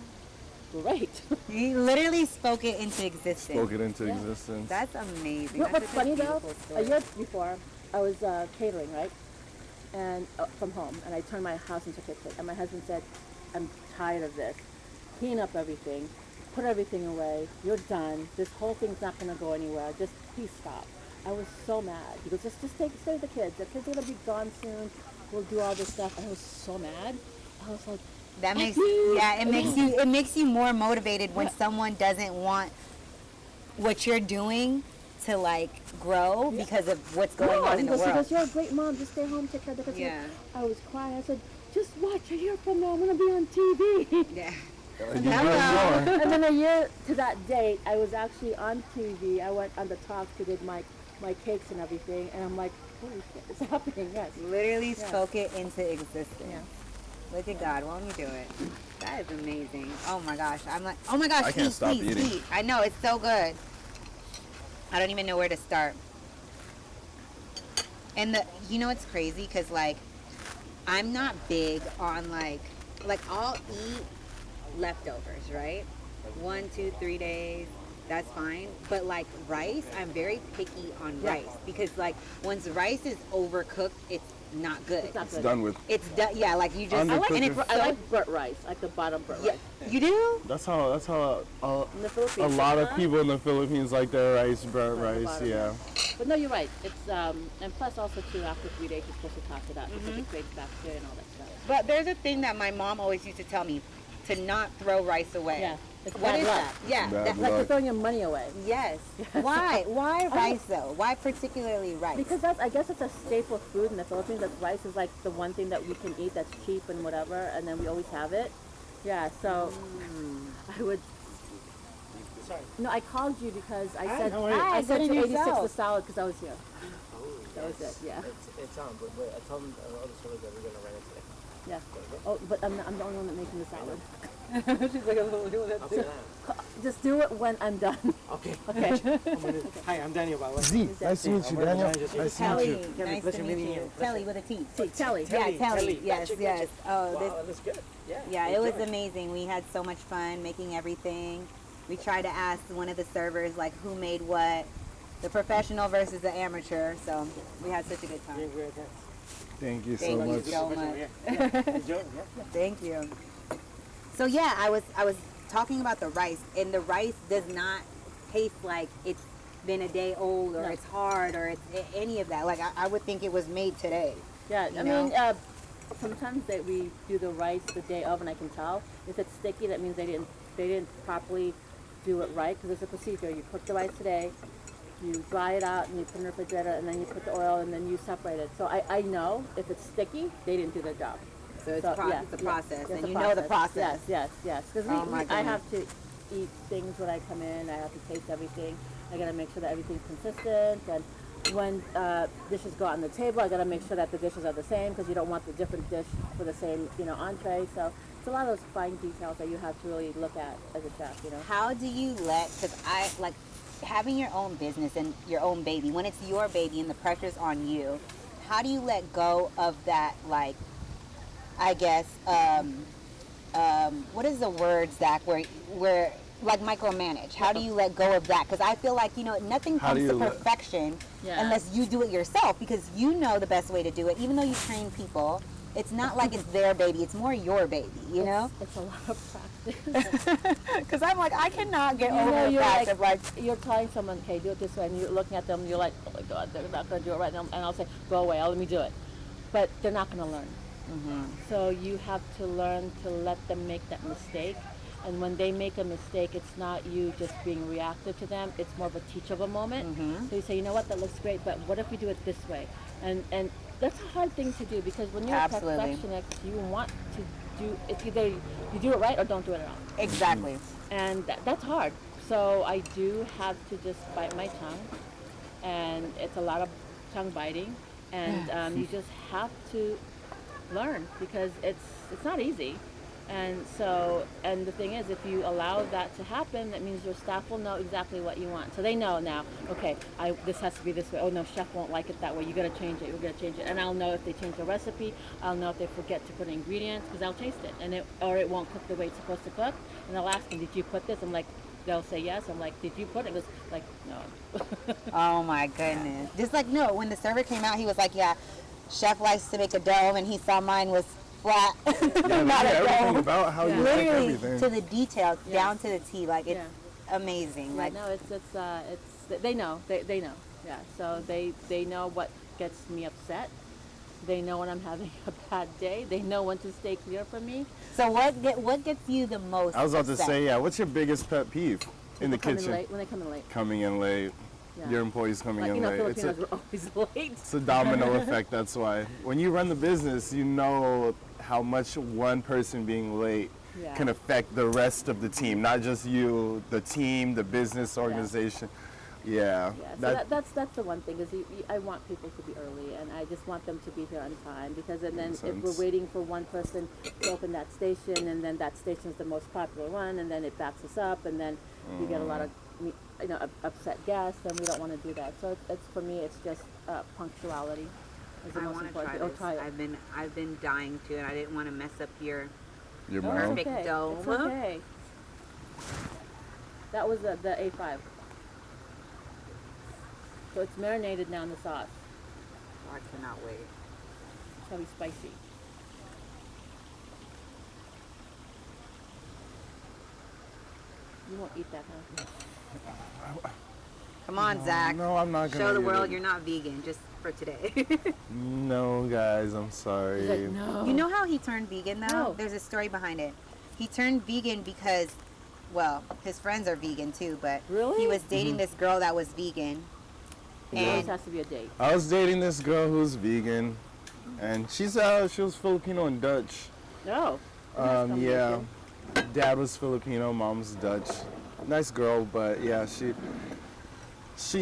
great. He literally spoke it into existence. Spoke it into Yeah. existence. That's amazing. You know That's what's such a funny though? beautiful A story. year before, I was catering, right? And from home, and I turned my house into a kitchen. And my husband said, I'm tired of this. Clean up everything. Put everything away. You're done. This whole thing's not going to go anywhere. Just please stop. I was so mad. He goes, just stay with the kids. The kids are going to be gone soon. We'll do all this stuff. I was so mad. I was like, That makes you. it makes you more motivated when someone doesn't want what you're doing to like grow because of what's going on in the He world. goes, you're a great mom. Just stay home, take care of the kids. Yeah. I was crying. I said, just watch. A year from now, I'm going to be on TV. Yeah. And you doing more. And then a year to that date, I was actually on TV. I went on the talk to did my cakes and everything, and I'm like, holy shit, it's happening, yes. Literally Yeah. spoke it into existence. Yeah. Look at God, won't you do it? That is amazing. Oh my gosh. I'm like, oh my gosh, I can't eat, stop please, eating. eat. I know, it's so good. I don't even know where to start. And you know what's crazy? Because like, I'm not big on like I'll eat leftovers, right? 1, 2, 3 days, that's fine. But like rice, I'm very picky on rice because like once rice is overcooked, it's not good. It's not It's good. done with. It's done. Yeah, like you just Undercooked and is- it's I so, like burnt rice, like the bottom burnt yeah, rice. you do. That's how In the a Philippines. lot of huh? people in the Philippines like their rice, burnt Like the rice. bottom, Yeah. But no, you're right. It's and plus also too, after 3 days, you're supposed to toss it up because it creates bacteria and all that stuff. But there's a thing that my mom always used to tell me to not throw rice away. Yeah, it's What bad is luck. that? Yeah. Bad that- Like you're luck. throwing your money away. yes. Why? Why rice though? Why particularly rice? Because I guess it's a staple food in the Philippines. That rice is like the one thing that we can eat that's cheap and whatever, and then we always have it. Yeah, so I would. No, I called you because I said how are you? Hi, I said good to in 86 yourself. the salad because I was here. That was it. Yeah, It's on, but wait, I told them other servers that we're gonna run it today. yeah. Oh, but I'm the only one that making the salad. She's like, oh, do that. Okay. Just do it when I'm done. Okay. Okay. Hi, I'm Daniel, by the way. Z, nice to meet you, Daniel. Nice to meet Telly, you. nice to pleasure meet meeting you. you. Telly with a T. See, Telly. Yeah, Telly. Telly. Yes, Gotcha, yes. Oh, Wow, this, that looks good. Yeah. yeah, it was enjoy. amazing. We had so much fun making everything. We tried to ask one of the servers like who made what, the professional versus the amateur. So we had such a good time. Doing great, thanks. Thank you so Thank you much. so much. Yeah. Enjoy, yeah. Thank you. So yeah, I was talking about the rice, and the rice does not taste like it's been a day old or No. it's hard or it's any of that. Like I would think it was made today. Yeah, You I know? mean, sometimes we do the rice the day of, and I can tell if it's sticky. That means they didn't properly do it right because there's a procedure. You cook the rice today, you dry it out, and you put it in the refrigerator, and then you put the oil, and then you separate it. So I know if it's sticky, they didn't do their job. So it's, yeah, it's a yeah, process, it's and a you know the process. Yes. Because Oh my I goodness. have to eat things when I come in. I have to taste everything. I gotta make sure that everything's consistent. And when dishes go out on the table, I gotta make sure that the dishes are the same because you don't want the different dish for the same, entree. So it's a lot of those fine details that you have to really look at as a chef. How do you let? Because I like having your own business and your own baby. When it's your baby and the pressure's on you, how do you let go of that? Like, I guess, what is the word, Zach? Where like micromanage. How do you let go of that? Because I feel like nothing How do comes to you let- perfection Yeah. unless you do it yourself. Because you know the best way to do it. Even though you train people, it's not like it's their baby. It's more your baby. You know? It's a lot of practice. Because I'm like, I cannot get You know, over the you're fact like- of like. You're telling someone, okay, do it this way, and you're looking at them, you're like, oh my God, they're not going to do it right now. And I'll say, go away, let me do it. But they're not going to learn. So you have to learn to let them make that mistake And when they make a mistake, it's not you just being reactive to them. It's more of a teachable moment. So you say, you know what, that looks great, but what if we do it this way? And that's a hard thing to do because when you're Absolutely. a perfectionist, you want to do, it's either you do it right or don't do it at all. Exactly. And that's hard. So I do have to just bite my tongue, and it's a lot of tongue biting, and you just have to learn because it's not easy. And so, and the thing is, if you allow that to happen, that means your staff will know exactly what you want. So they know now, okay, this has to be this way. Oh no, chef won't like it that way. You gotta change it. We're gonna change it. And I'll know if they change the recipe. I'll know if they forget to put ingredients because I'll taste it, and or it won't cook the way it's supposed to cook. And they'll ask me, did you put this? I'm like, they'll say yes. I'm like, did you put it? It goes like, no. Oh my goodness. Just like, no, when the server came out, he was like, yeah, chef likes to make a dome, and he saw mine was flat. Not a everything dome. about how you make Literally everything. to the details, Yeah. down to the T. Like, it's amazing. Yeah, Like, no, it's they know. They know. Yeah. So they know what gets me upset. They know when I'm having a bad day. They know when to stay clear from me. so what gets you the most I was about to upset? say, yeah, what's your biggest pet peeve in the People come kitchen? late, when they come in late. Coming in late. Yeah. Your employees coming Like, in you know, late. Filipinos are always late. It's a domino effect, that's why. When you run the business, you know how much one person being late Yeah. can affect the rest of the team, not just you, the team, the business organization. Yeah. Yeah, so that's the one thing is I want people to be early, and I just want them to be here on time because and then Makes if we're sense. waiting for one person to open that station, and then that station's the most popular one, and then it backs us up, and then we get a lot of upset guests, and we don't want to do that. So it's for me, it's just punctuality is the I most want to try important. this. Oh, try it. I've been dying to, and I didn't want to mess up your. Your Oh, mouth. it's Perfect okay. dome. It's okay. That was the A5. So it's marinated now in the sauce. I cannot wait. It's gonna be spicy. You won't eat that, huh? Come on, Zach. No, I'm not gonna Show the eat world it. you're not vegan just for today. No, guys, I'm sorry. He's like, no. You know how he turned vegan though? No. There's a story behind it. He turned vegan because, well, his friends are vegan too, but Really? he was dating this girl that was vegan. It always And has to be a date. I was dating this girl who's vegan, and she was Filipino and Dutch. No. Yeah, dad was Filipino, mom's Dutch. Nice girl, but yeah, she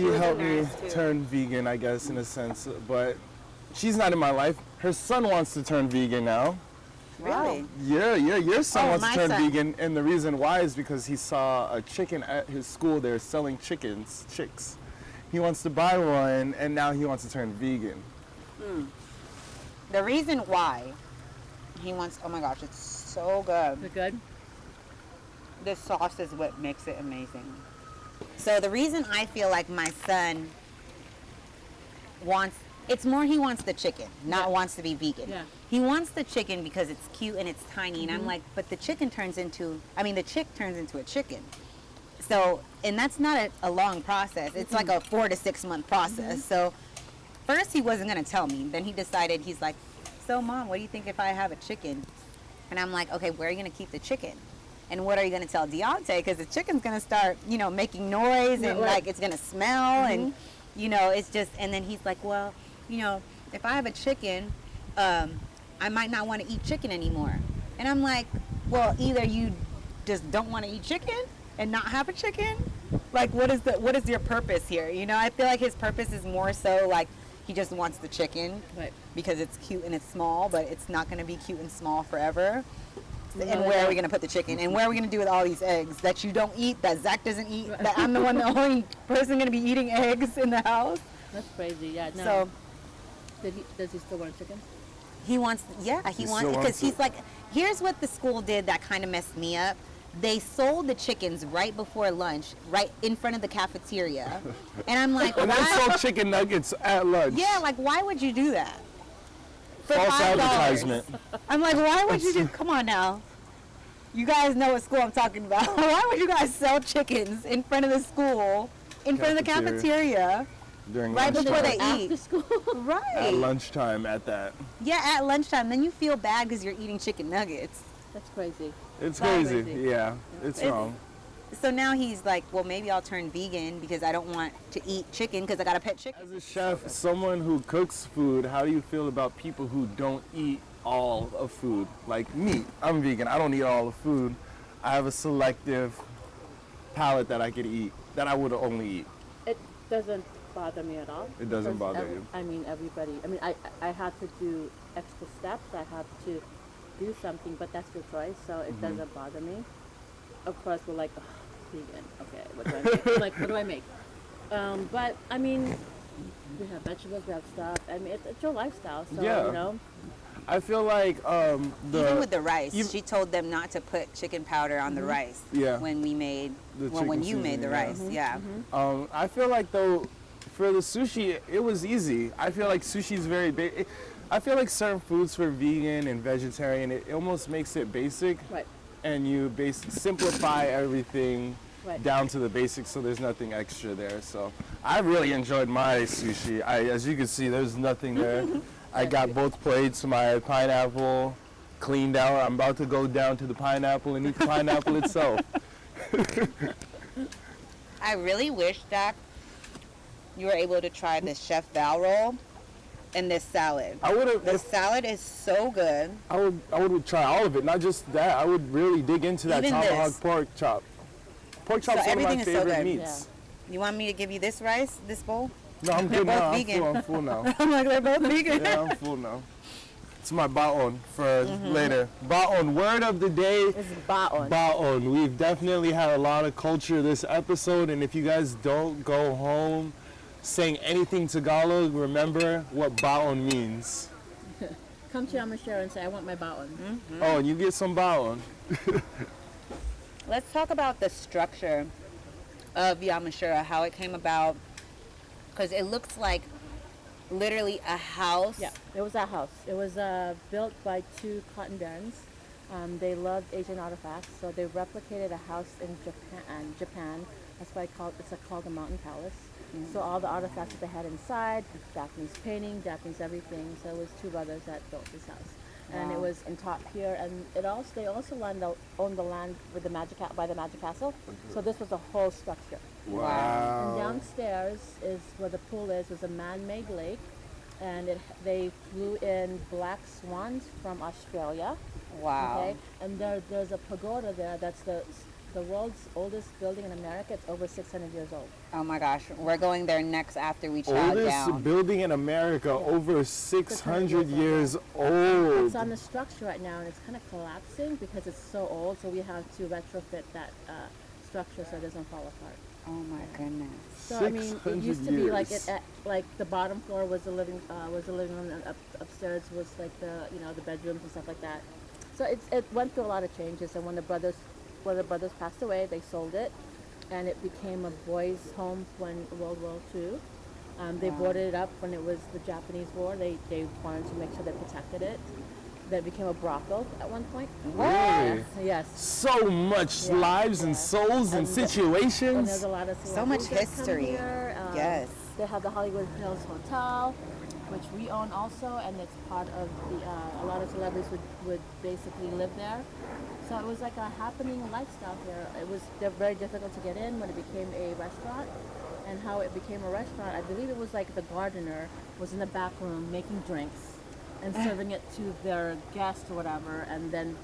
was a helped me nurse, too. turn vegan, I guess, in a sense. But she's not in my life. Her son wants to turn vegan now. really, Yeah, your son Oh, wants to my turn son. vegan, and the reason why is because he saw a chicken at his school. They're selling chicks. He wants to buy one, and now he wants to turn vegan. the reason why he wants, oh my gosh, it's so good. Is it good? The sauce is what makes it amazing. So the reason I feel like my son wants, it's more he wants the chicken, not wants to be vegan. Yeah. He wants the chicken because it's cute and it's tiny, and I'm like, but the chick turns into a chicken. So, and that's not a long process. It's like a 4 to 6 month process. So first he wasn't gonna tell me. Then he decided, he's like, so mom, what do you think if I have a chicken? And I'm like, okay, where are you gonna keep the chicken? And what are you gonna tell Deontay? Because the chicken's gonna start, making noise and right. like it's gonna smell and, it's just, and then he's like, well, if I have a chicken, I might not want to eat chicken anymore. And I'm like, well, either you just don't want to eat chicken and not have a chicken. Like, what is your purpose here? I feel like his purpose is more so like he just wants the chicken Right. because it's cute and it's small, but it's not going to be cute and small forever. No, And where yeah. are we going to put the chicken? And where are we going to do with all these eggs that you don't eat, that Zach doesn't eat, that I'm the only person going to be eating eggs in the house? That's crazy. Yeah. No. So Does he still want chicken? he wants, he wants, still because wants he's it. like, here's what the school did that kind of messed me up. They sold the chickens right before lunch, right in front of the cafeteria. And I'm like, And they why? sold chicken nuggets at lunch. Yeah, like, why would you do that? For False $5. advertisement. I'm like, why would you do, come on now. You guys know what school I'm talking about. Why would you guys sell chickens in front of the school, in front of the cafeteria, During right lunchtime. before they After eat? school. At Right. lunchtime at that. Yeah, at lunchtime. Then you feel bad because you're eating chicken nuggets. That's crazy. It's That's crazy. Yeah, it's wrong. So now he's like, well, maybe I'll turn vegan because I don't want to eat chicken because I got a pet chicken. As a chef, someone who cooks food, how do you feel about people who don't eat all of food? Like me, I'm vegan. I don't eat all the food. I have a selective palate that I could eat, that I would only eat. It doesn't bother me at all. It doesn't because bother you. I mean, everybody. I mean, I had to do extra steps. I had to do something, but that's your choice, so it doesn't bother me. Of course, we're like, oh, vegan. Okay, what do I make? Like, what do I make? But I mean, we have vegetables, we have stuff. I mean, it's your lifestyle, so Yeah. you know. I feel like Even with the rice, you- she told them not to put chicken powder on the rice. Yeah. When we made, The well, when chicken you made the seasoning, yeah. rice, yeah. I feel like though, for the sushi, it was easy. I feel like sushi is very big. I feel like certain foods for vegan and vegetarian, it almost makes it basic, Right. and you simplify everything Right. down to the basics, so there's nothing extra there. So I really enjoyed my sushi. As you can see, there's nothing there. I got both plates, my pineapple cleaned out. I'm about to go down to the pineapple and eat the pineapple itself. I really wish that you were able to try the Chef Val roll and this salad. I would have. The salad is so good. I would try all of it, not just that. I would really dig into that Even tomahawk this. pork chop. Pork chop's one of everything my is so favorite good. meats. You want me to give you this rice, this bowl? No, I'm They're good now. both I'm vegan. full. I'm full now. I'm like, they're both vegan. Yeah, I'm full now. It's my baon for later. Baon, word of the day. It's baon. Baon. We've definitely had a lot of culture this episode, and if you guys don't go home saying anything Tagalog, remember what baon means. Come to Yamashiro and say, I want my baon. Oh, and you get some baon. Let's talk about the structure of Yamashiro, how it came about, because it looks like literally a house. Yeah, it was a house. It was built by two cotton barons. They loved Asian artifacts, so they replicated a house in Japan. That's why it's called the Mountain Palace. So all the artifacts that they had inside, Japanese painting, Japanese everything. So it was two brothers that built this house. And it was in top here, and they also owned the land with by the Magic Castle. So this was a whole structure. And downstairs is where the pool is. Was a man-made lake, and they flew in black swans from Australia. Wow. Okay, and there's a pagoda there. That's the world's oldest building in America. It's over 600 years old. Oh my gosh, we're going there next after we chow Oldest down. building in America, over 600 years old. It's on the structure right now, and it's kind of collapsing because it's so old. So we have to retrofit that structure so it doesn't fall apart. Oh my goodness. So I mean, it 600 used to be like years. like the bottom floor was the living room, and upstairs was like the bedrooms and stuff like that. So it went through a lot of changes, and when the brothers passed away, they sold it, and it became a boys' home when World War II. They boarded it up when it was the Japanese War. They wanted to make sure they protected it. That became a brothel at one point. Really? Yes. So much lives and souls and And there's situations. a lot of So much celebrities that come history. here. Yes. They have the Hollywood Hills Hotel, which we own also, and it's part of a lot of celebrities would basically live there. So it was like a happening lifestyle here. They're very difficult to get in when it became a restaurant. And how it became a restaurant, I believe it was like the gardener was in the back room making drinks and serving it to their guests or whatever, and then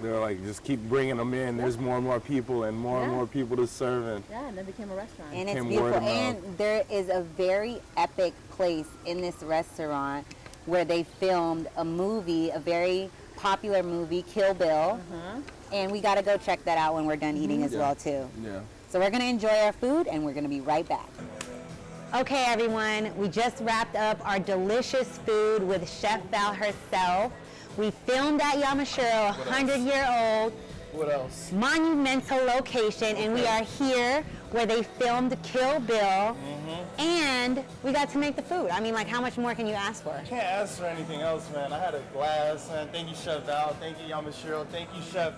They're like, just keep bringing them in. There's more and more people and more and more people to serve. And and then became a restaurant. And it's Came beautiful. word of And mouth. there is a very epic place in this restaurant where they filmed a movie, a very popular movie, Kill Bill. And we got to go check that out when we're done eating as well, too. yeah. So we're going to enjoy our food, and we're going to be right back. Okay, everyone, we just wrapped up our delicious food with Chef Val herself. We filmed at Yamashiro, 100-year-old What else? monumental location, and we are here where they filmed Kill Bill, and we got to make the food. I mean, like, how much more can you ask for? Can't ask for anything else, man. I had a blast, man. Thank you, Chef Val. Thank you, Yamashiro. Thank you, Chef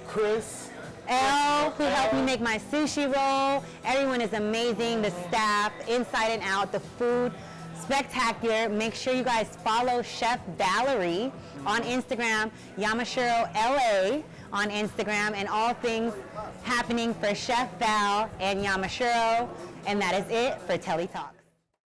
Chris. Elle, who helped me make my sushi roll. Everyone is amazing. The staff, inside and out. The food spectacular. Make sure you guys follow Chef Vallerie on Instagram, Yamashiro LA on Instagram, and all things happening for Chef Val and Yamashiro. And that is it for Telly Talk.